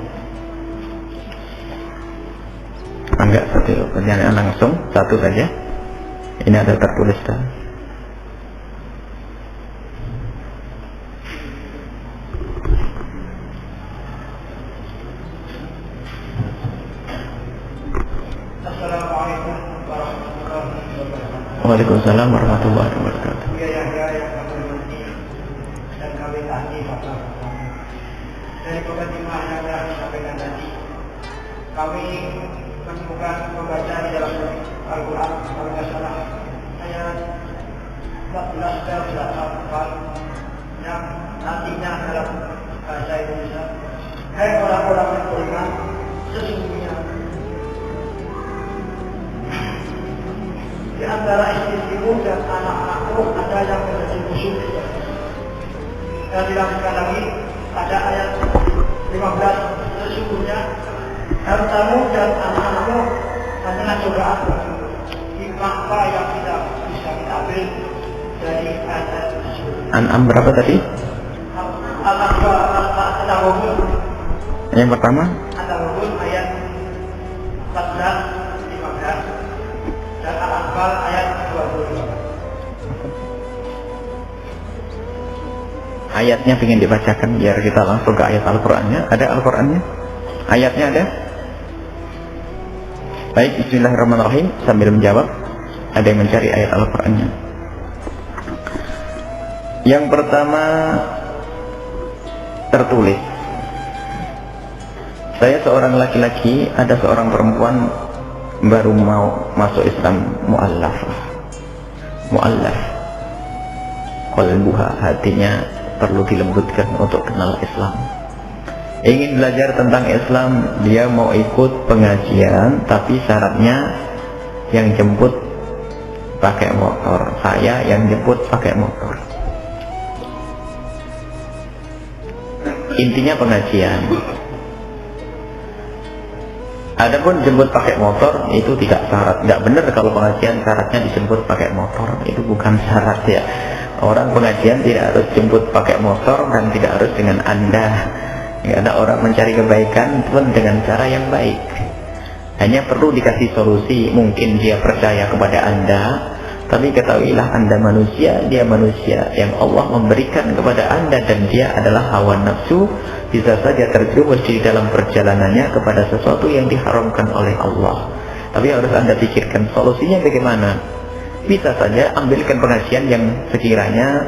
Enggak, 1 pertanyaan langsung, 1 saja. Ini ada tertulis dah. Assalamualaikum warahmatullahi wabarakatuh. Waalaikumsalam warahmatullahi wabarakatuh. Dan kami tadi Bapak kami menemukan membaca di dalam Al-Quran kalau nggak salah ayat 14 dan 4 yang artinya dalam bahasa Indonesia, hai orang-orang yang beriman, sesungguhnya di antara istri-istrimu dan anak-anakmu ada yang menjadi musuh. Dan dilanjutkan lagi pada ayat 15, sesungguhnya hartamu dan anak-anakmu hanyalah cobaan bagimu. Apa yang tidak bisa kita ambil dari ayat tersebut. An'am berapa tadi? Al-Anfal. Yang pertama? Al-Anfal ayat 14, 15 dan Al-Anfal ayat 25. Ayatnya ingin dibacakan biar kita langsung ke ayat Al-Qur'annya. Ada Al-Qur'annya? Ayatnya ada? Baik, bismillahirrahmanirrahim. Sambil menjawab, ada yang mencari ayat Al-Qur'annya. Yang pertama tertulis, saya seorang laki-laki, ada seorang perempuan baru mau masuk Islam, mu'allaf, qalbuha, hatinya perlu dilembutkan untuk kenal Islam, ingin belajar tentang Islam. Dia mau ikut pengajian, tapi syaratnya yang jemput pakai motor, saya yang jemput pakai motor. Intinya pengajian. Adapun jemput pakai motor itu tidak syarat, tidak benar kalau pengajian syaratnya dijemput pakai motor, itu bukan syarat ya. Orang pengajian tidak harus jemput pakai motor dan tidak harus dengan Anda. Karena orang mencari kebaikan pun dengan cara yang baik. Hanya perlu dikasih solusi. Mungkin dia percaya kepada Anda, tapi ketahuilah Anda manusia, dia manusia. Yang Allah memberikan kepada Anda dan dia adalah hawa nafsu, bisa saja terjerumus di dalam perjalanannya kepada sesuatu yang diharamkan oleh Allah. Tapi harus Anda pikirkan solusinya bagaimana. Bisa saja ambilkan pengajian yang sekiranya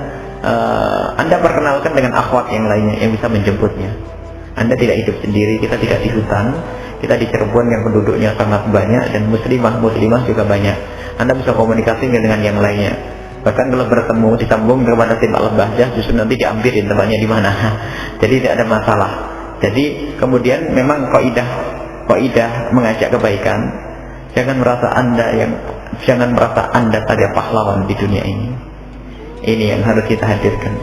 Anda perkenalkan dengan akhwat yang lainnya yang bisa menjemputnya. Anda tidak hidup sendiri, kita tidak di hutan, kita di Cirebon yang penduduknya sangat banyak dan muslimah juga banyak. Anda bisa komunikasi dengan yang lainnya. Bahkan kalau bertemu disambung kepada tim al-bahjah, justru nanti diambilin tempatnya di mana. Jadi tidak ada masalah. Jadi kemudian memang kaidah mengajak kebaikan. Jangan merasa Anda saja pahlawan di dunia ini. Ini yang harus kita hadirkan.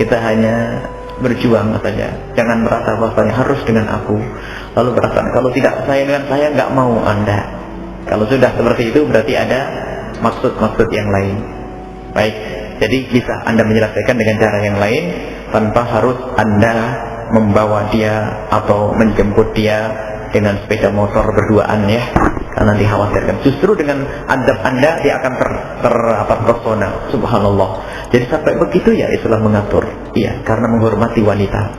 Kita hanya berjuang saja. Jangan merasa bahwasanya harus dengan aku. Lalu berasa kalau tidak saya dengan saya nggak mau Anda. Kalau sudah seperti itu berarti ada maksud-maksud yang lain. Baik, jadi bisa Anda menyelesaikan dengan cara yang lain tanpa harus Anda membawa dia atau menjemput dia dengan sepeda motor berduaan ya. Karena dikhawatirkan. Justru dengan adab Anda dia akan terpesona. Subhanallah. Jadi sampai begitu ya Islam mengatur. Iya, karena menghormati wanita.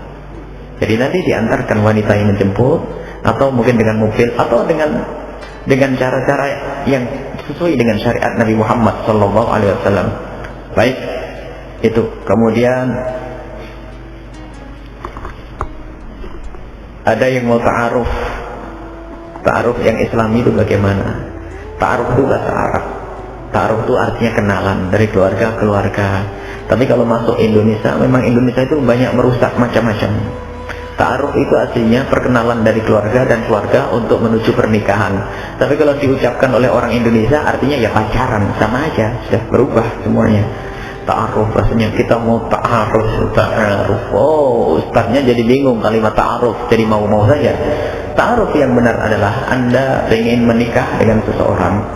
Jadi nanti diantarkan wanita yang menjemput, atau mungkin dengan mobil, atau dengan cara-cara yang sesuai dengan syariat Nabi Muhammad SAW. Baik, itu. Kemudian ada yang mau ta'aruf. Ta'aruf yang Islami itu bagaimana? Ta'aruf itu bahasa Arab. Ta'aruf itu artinya kenalan dari keluarga ke keluarga. Tapi kalau masuk Indonesia, memang Indonesia itu banyak merusak macam-macam. Ta'aruf itu aslinya perkenalan dari keluarga dan keluarga untuk menuju pernikahan. Tapi kalau diucapkan oleh orang Indonesia artinya ya pacaran, sama aja, sudah berubah semuanya. Ta'aruf rasanya kita mau ta'aruf. Oh, ustaznya jadi bingung kalimat ta'aruf, jadi mau-mau saja. Ta'aruf yang benar adalah Anda ingin menikah dengan seseorang,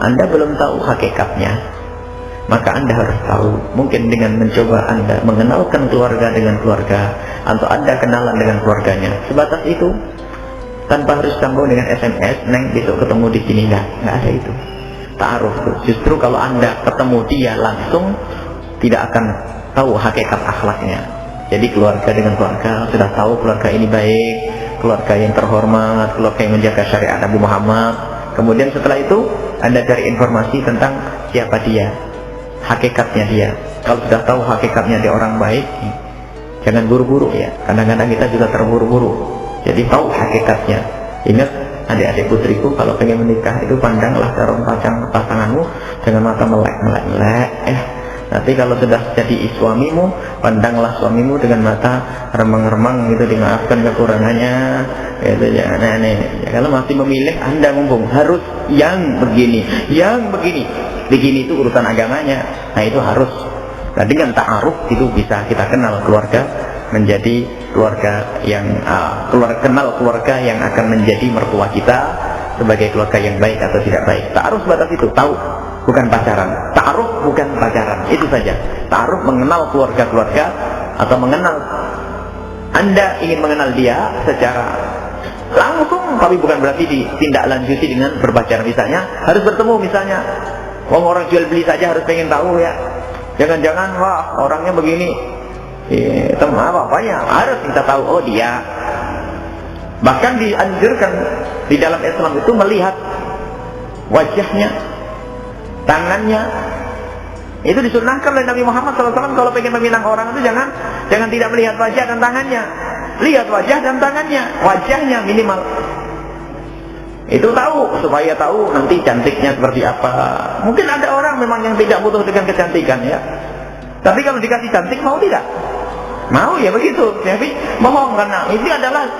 Anda belum tahu hakikatnya, maka Anda harus tahu. Mungkin dengan mencoba Anda mengenalkan keluarga dengan keluarga, atau Anda kenalan dengan keluarganya, sebatas itu, tanpa harus sambung dengan SMS, neng besok ketemu di sini, nggak ada itu. Ta'aruf justru kalau Anda ketemu dia langsung, tidak akan tahu hakikat akhlaknya. Jadi keluarga dengan keluarga sudah tahu keluarga ini baik, keluarga yang terhormat, keluarga yang menjaga syariat Nabi Muhammad. Kemudian setelah itu Anda cari informasi tentang siapa dia, hakikatnya dia. Kalau sudah tahu hakikatnya dia orang baik, jangan buru-buru ya. Kadang-kadang kita juga terburu-buru. Jadi tahu hakikatnya. Ingat adik-adik putriku, kalau pengen menikah itu pandanglah calon pasanganmu dengan mata melek-melek ya. Nanti kalau sudah jadi suamimu, pandanglah suamimu dengan mata remang-remang gitu, dimaafkan kekurangannya gitu ya. Nah, kalau masih memilih, Anda mumpung harus yang begini, begini itu urusan agamanya. Nah itu harus. Nah dengan ta'aruf itu bisa kita kenal keluarga menjadi keluarga yang kenal keluarga yang akan menjadi mertua kita sebagai keluarga yang baik atau tidak baik. Ta'aruf batas itu, tahu, bukan pacaran. Ta'aruf bukan pacaran, itu saja. Ta'aruf mengenal keluarga-keluarga atau mengenal, Anda ingin mengenal dia secara langsung, tapi bukan berarti ditindaklanjuti dengan berpacaran. Misalnya harus bertemu, misalnya orang jual beli saja harus pengen tahu ya. Jangan-jangan wah orangnya begini, teman apa-apanya harus kita tahu, oh dia. Bahkan dianjurkan di dalam Islam itu melihat wajahnya, tangannya. Itu disunahkan oleh Nabi Muhammad SAW. Kalau pengen meminang orang itu jangan tidak melihat wajah dan tangannya. Lihat wajah dan tangannya, wajahnya minimal. Itu tahu, supaya tahu nanti cantiknya seperti apa. Mungkin ada orang memang yang tidak butuh dengan kecantikan ya. Tapi kalau dikasih cantik mau tidak? Mau ya begitu. Tapi bohong, karena ini adalah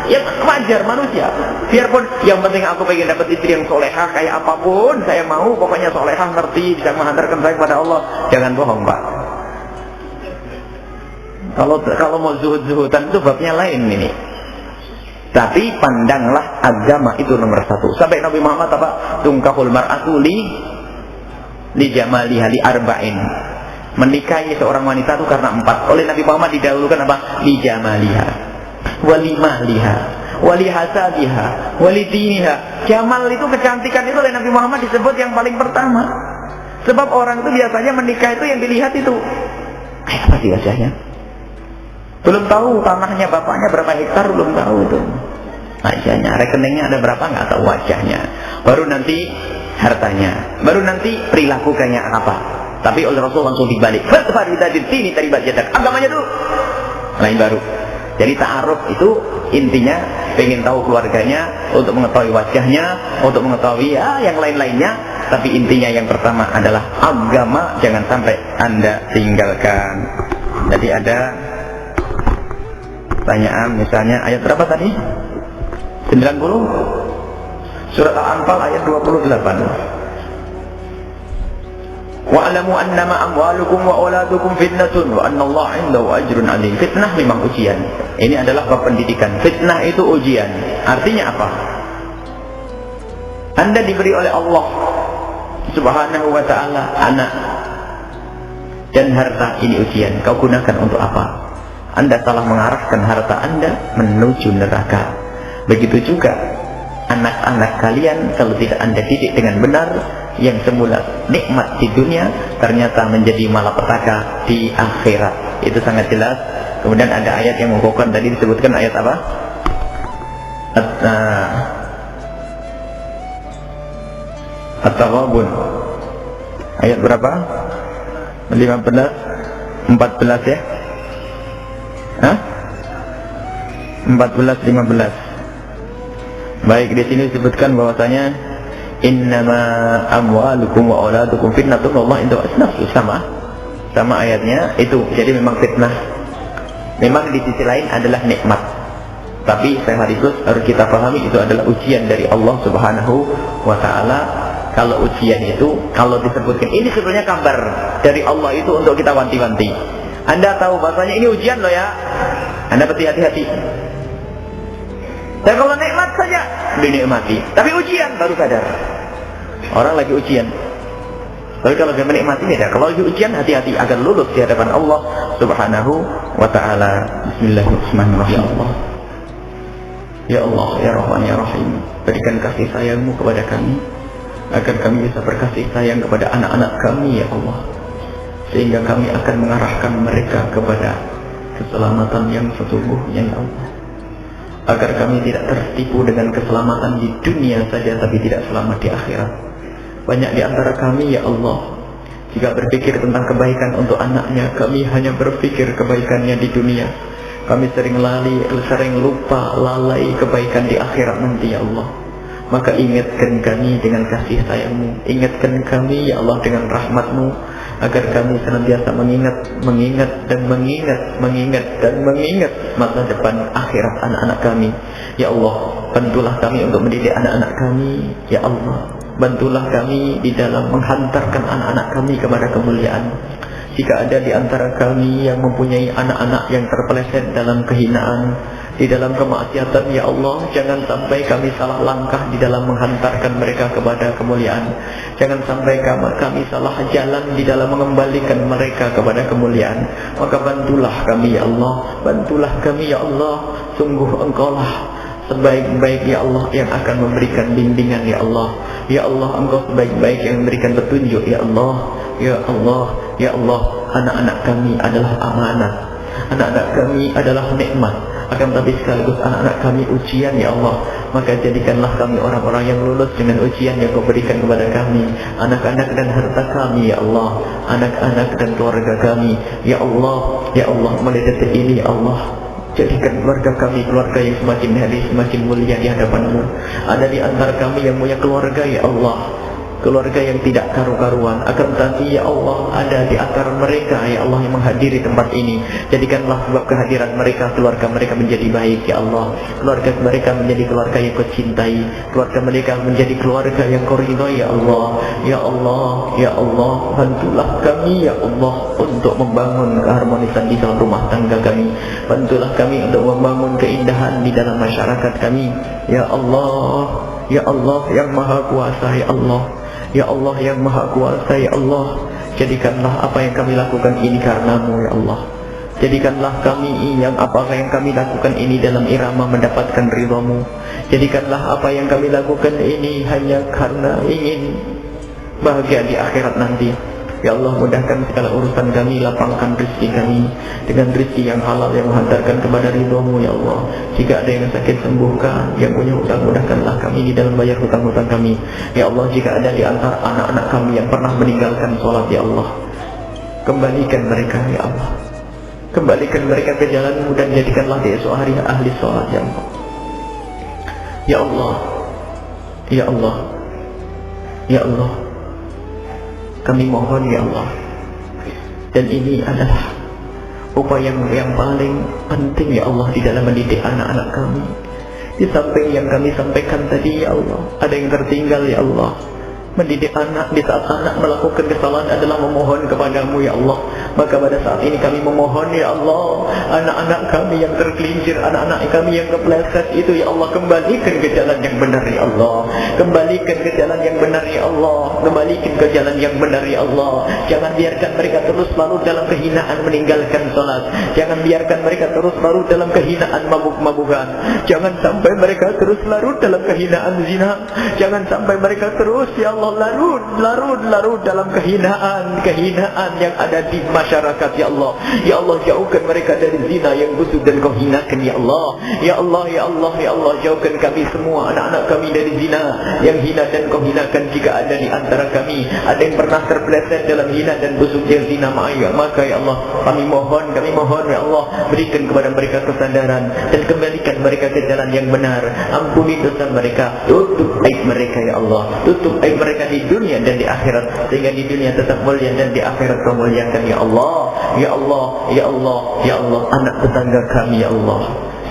ya wajar manusia. Biarpun yang penting aku pengen dapat istri yang solehah kayak apapun saya mau, pokoknya solehah, ngerti, bisa menghantarkan saya kepada Allah. Jangan bohong, Pak. Kalau mau zuhud-zuhudan itu babnya lain ini. Tapi pandanglah agama itu nomor satu. Sampai Nabi Muhammad apa? Tungkahul mar'atu li jamaliha li arba'in. Menikahi seorang wanita itu karena 4. Oleh Nabi Muhammad didahulukan apa? Li jamaliha, walimahliha, walihasabiha, walidiniha. Jamal itu kecantikan itu oleh Nabi Muhammad disebut yang paling pertama. Sebab orang itu biasanya menikah itu yang dilihat itu kayak apa sih wajahnya? Belum tahu tanahnya bapaknya berapa hektar, belum tahu itu wajahnya, rekeningnya ada berapa nggak tahu wajahnya. Baru nanti hartanya, baru nanti perilaku kayak apa. Tapi oleh Rasul langsung dibalik. Agamanya dulu lain baru. Jadi ta'aruf itu intinya pengen tahu keluarganya, untuk mengetahui wajahnya, untuk mengetahui ya yang lain-lainnya. Tapi intinya yang pertama adalah agama, jangan sampai Anda tinggalkan. Jadi ada pertanyaan, misalnya ayat berapa tadi? 90? Surat Al-Anfal ayat 28. Wa'lamu annama amwalukum wa auladukum fitnatun wa annallaha 'indahu ajrun 'adzim. Fitnah memang ujian. Ini adalah bab pendidikan. Fitnah itu ujian. Artinya apa? Anda diberi oleh Allah Subhanahu wa ta'ala anak dan harta, ini ujian. Kau gunakan untuk apa? Anda salah mengarahkan harta Anda menuju neraka. Begitu juga anak-anak kalian, kalau tidak Anda didik dengan benar, yang semula nikmat di dunia ternyata menjadi malapetaka di akhirat. Itu sangat jelas. Kemudian ada ayat yang mengukuhkan, tadi disebutkan ayat apa? At-Taghabun. Ayat berapa? 15, 14 ya? 14-15. Baik, di sini disebutkan bahwasanya innama amwalukum wa auladukum fitnatun wallahu indahu ajrun. Sama ayatnya itu. Jadi memang fitnah, memang di sisi lain adalah nikmat. Tapi sekaligus harus kita pahami itu adalah ujian dari Allah Subhanahu wa ta'ala. Kalau ujian itu, kalau disebutkan ini sebenarnya kabar dari Allah itu untuk kita wanti-wanti. Anda tahu bahasanya ini ujian loh ya, Anda hati-hati. Dan kalau nikmat saja dinikmati, tapi ujian baru sadar. Orang lagi ujian. Tapi kalau dia menikmati beda. Kalau lagi ujian, hati-hati agar lulus di hadapan Allah Subhanahu wa ta'ala. Bismillahirrahmanirrahim. Ya Allah, ya Rahman, ya Rahim, berikan kasih sayang-Mu kepada kami, agar kami bisa berkasih sayang kepada anak-anak kami, ya Allah, sehingga kami akan mengarahkan mereka kepada keselamatan yang sesungguhnya, ya Allah, agar kami tidak tertipu dengan keselamatan di dunia saja tapi tidak selamat di akhirat. Banyak di antara kami, ya Allah, jika berpikir tentang kebaikan untuk anaknya, kami hanya berpikir kebaikannya di dunia. Kami sering lupa, lalai kebaikan di akhirat nanti ya Allah. Maka ingatkan kami dengan kasih sayang-Mu, ingatkan kami ya Allah dengan rahmat-Mu, agar kami senantiasa mengingat masa depan akhirat anak-anak kami. Ya Allah, bantulah kami untuk mendidik anak-anak kami. Ya Allah, bantulah kami di dalam menghantarkan anak-anak kami kepada kemuliaan. Jika ada di antara kami yang mempunyai anak-anak yang terpeleset dalam kehinaan, di dalam kemaksiatan, ya Allah, jangan sampai kami salah langkah di dalam menghantarkan mereka kepada kemuliaan. Jangan sampai kami salah jalan di dalam mengembalikan mereka kepada kemuliaan. Maka bantulah kami ya Allah, bantulah kami ya Allah. Sungguh Engkaulah sebaik-baik ya Allah yang akan memberikan bimbingan ya Allah. Ya Allah, Engkau sebaik-baik yang memberikan petunjuk ya Allah. Ya Allah, ya Allah, anak-anak kami adalah amanah, anak-anak kami adalah nikmat, akan tapi sekaligus anak-anak kami ujian ya Allah. Maka jadikanlah kami orang-orang yang lulus dengan ujian yang Kau berikan kepada kami, anak-anak dan harta kami ya Allah, anak-anak dan keluarga kami ya Allah. Ya Allah, mulai detik ini ya Allah, jadikan keluarga kami keluarga yang semakin hari semakin mulia di hadapan-Mu. Ada di antara kami yang punya keluarga ya Allah, keluarga yang tidak karu-karuan, akan tetapi ya Allah ada di antara mereka ya Allah yang menghadiri tempat ini. Jadikanlah sebab kehadiran mereka, keluarga mereka menjadi baik ya Allah. Keluarga mereka menjadi keluarga yang Kau cintai, keluarga mereka menjadi keluarga yang Kau ridhai ya Allah. Ya Allah, ya Allah, bantulah kami ya Allah untuk membangun keharmonisan di dalam rumah tangga kami. Bantulah kami untuk membangun keindahan di dalam masyarakat kami. Ya Allah, ya Allah yang Maha Kuasa ya Allah. Ya Allah yang Maha Kuasa ya Allah, jadikanlah apa yang kami lakukan ini karena-Mu ya Allah. Jadikanlah kami apa yang kami lakukan ini dalam irama mendapatkan ridha-Mu. Jadikanlah apa yang kami lakukan ini hanya karena ingin bahagia di akhirat nanti. Ya Allah, mudahkan segala urusan kami, lapangkan rezeki kami dengan rezeki yang halal yang menghantarkan kepada ridha-Mu ya Allah. Jika ada yang sakit, sembuhkan. Yang punya hutang, mudahkanlah kami di dalam bayar hutang-hutang kami ya Allah. Jika ada di antara anak-anak kami yang pernah meninggalkan sholat ya Allah, kembalikan mereka ya Allah, kembalikan mereka ke jalan-Mu dan jadikanlah dia esok hari ahli sholat ya Allah. Ya Allah, ya Allah, ya Allah, kami mohon ya Allah, dan ini adalah upaya yang paling penting ya Allah di dalam mendidik anak-anak kami. Di samping yang kami sampaikan tadi ya Allah, ada yang tertinggal ya Allah. Mendidik anak di saat anak melakukan kesalahan adalah memohon kepadamu ya Allah. Maka pada saat ini kami memohon ya Allah, anak-anak kami yang tergelincir, anak-anak kami yang kepleset itu ya Allah, kembalikan ke jalan yang benar ya Allah. Kembalikan ke jalan yang benar ya Allah. Kembalikan ke jalan yang benar ya Allah. Jangan biarkan mereka terus larut dalam kehinaan meninggalkan salat. Jangan biarkan mereka terus larut dalam kehinaan mabuk-mabukan. Jangan sampai mereka terus larut dalam kehinaan zina. Jangan sampai mereka terus ya Allah larut dalam kehinaan yang ada di masyarakat ya Allah. Ya Allah, jauhkan mereka dari zina yang busuk dan Kau hinakan ya Allah. Ya Allah, ya Allah, ya Allah, jauhkan kami semua anak-anak kami dari zina yang hina dan Kau hinakan. Jika ada di antara kami ada yang pernah terpeleset dalam hina dan busuk yang zina, maka ya Allah kami mohon ya Allah, berikan kepada mereka kesadaran dan kembalikan mereka ke jalan yang benar. Ampuni dosa mereka, tutup aib mereka ya Allah, tutup aib mereka di dunia dan di akhirat, sehingga di dunia tetap mulia dan di akhirat Kau muliakan ya Allah. Ya Allah, ya Allah, ya Allah, anak tetangga kami ya Allah,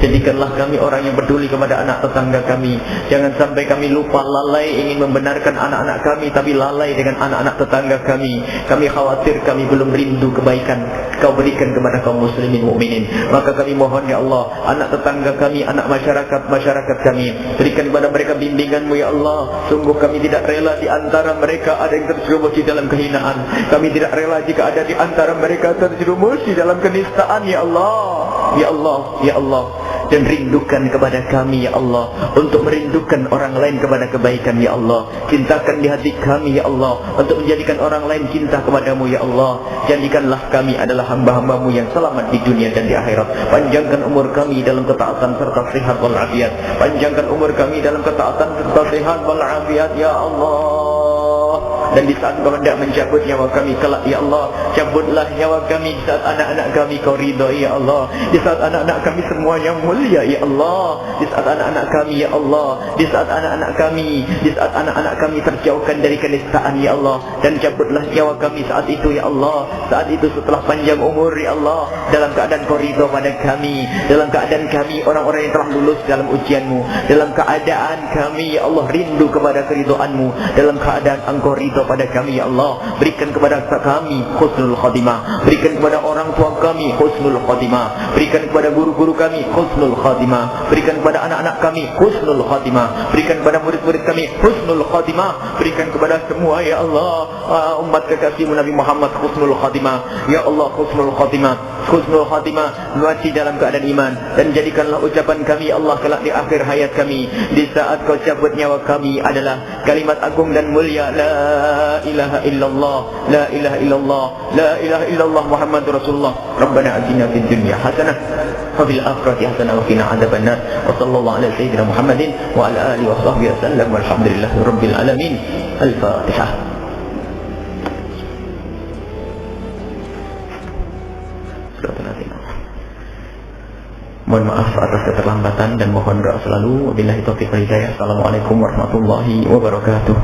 jadikanlah kami orang yang peduli kepada anak tetangga kami. Jangan sampai kami lupa, lalai ingin membenarkan anak-anak kami, tapi lalai dengan anak-anak tetangga kami. Kami khawatir kami belum rindu kebaikan Kau berikan kepada kaum muslimin mukminin. Maka kami mohon ya Allah, anak tetangga kami, anak masyarakat kami, berikan kepada mereka bimbingan-Mu ya Allah. Sungguh kami tidak rela di antara mereka ada yang terjerumus di dalam kehinaan. Kami tidak rela jika ada di antara mereka terjerumus di dalam kenistaan ya Allah. Ya Allah, ya Allah, dan rindukan kepada kami ya Allah, untuk merindukan orang lain kepada kebaikan ya Allah. Cintakan di hati kami ya Allah, untuk menjadikan orang lain cinta kepadamu ya Allah. Jadikanlah kami adalah hamba-hamba-Mu yang selamat di dunia dan di akhirat. Panjangkan umur kami dalam ketaatan serta sehat walafiat. Panjangkan umur kami dalam ketaatan serta sehat walafiat ya Allah. Dan di saat Engkau hendak mencabut nyawa kami kelak ya Allah, cabutlah nyawa kami di saat anak-anak kami Kau ridha ya Allah, di saat anak-anak kami semuanya mulia ya Allah, di saat anak-anak kami ya Allah, di saat anak-anak kami terjauhkan dari kenistaan ya Allah. Dan cabutlah nyawa kami saat itu ya Allah, saat itu setelah panjang umur ya Allah, dalam keadaan Kau ridha pada kami, dalam keadaan kami orang-orang yang telah lulus dalam ujian-Mu, dalam keadaan kami ya Allah rindu kepada keridhaan-Mu, dalam keadaan Engkau ridha pada kami ya Allah. Berikan kepada kami husnul khatimah, berikan kepada orang tua kami husnul khatimah, berikan kepada guru-guru kami husnul khatimah, berikan kepada anak-anak kami husnul khatimah, berikan kepada murid-murid kami husnul khatimah, berikan kepada semua ya Allah umat kekasih-Mu Nabi Muhammad husnul khatimah ya Allah, husnul khatimah, husnul khatimah, mati dalam keadaan iman. Dan jadikanlah ucapan kami ya Allah kelak di akhir hayat kami, di saat Kau cabut nyawa kami adalah kalimat agung dan mulia, la ilaha illallah, la ilaha illallah, la ilaha illallah Muhammadur Rasulullah. Rabbana atina fid dunya hasanah wa fil akhirati hasanah wa qina adzabannar. Wa sallallahu ala sayyidina Muhammadin wa ala alihi wa sahbihi wasallam walhamdulillahi rabbil alamin. Al-Fatihah. Mohon maaf atas keterlambatan dan mohon doa selalu. Wabillahi taufiq wal hidayah. Assalamualaikum warahmatullahi wabarakatuh.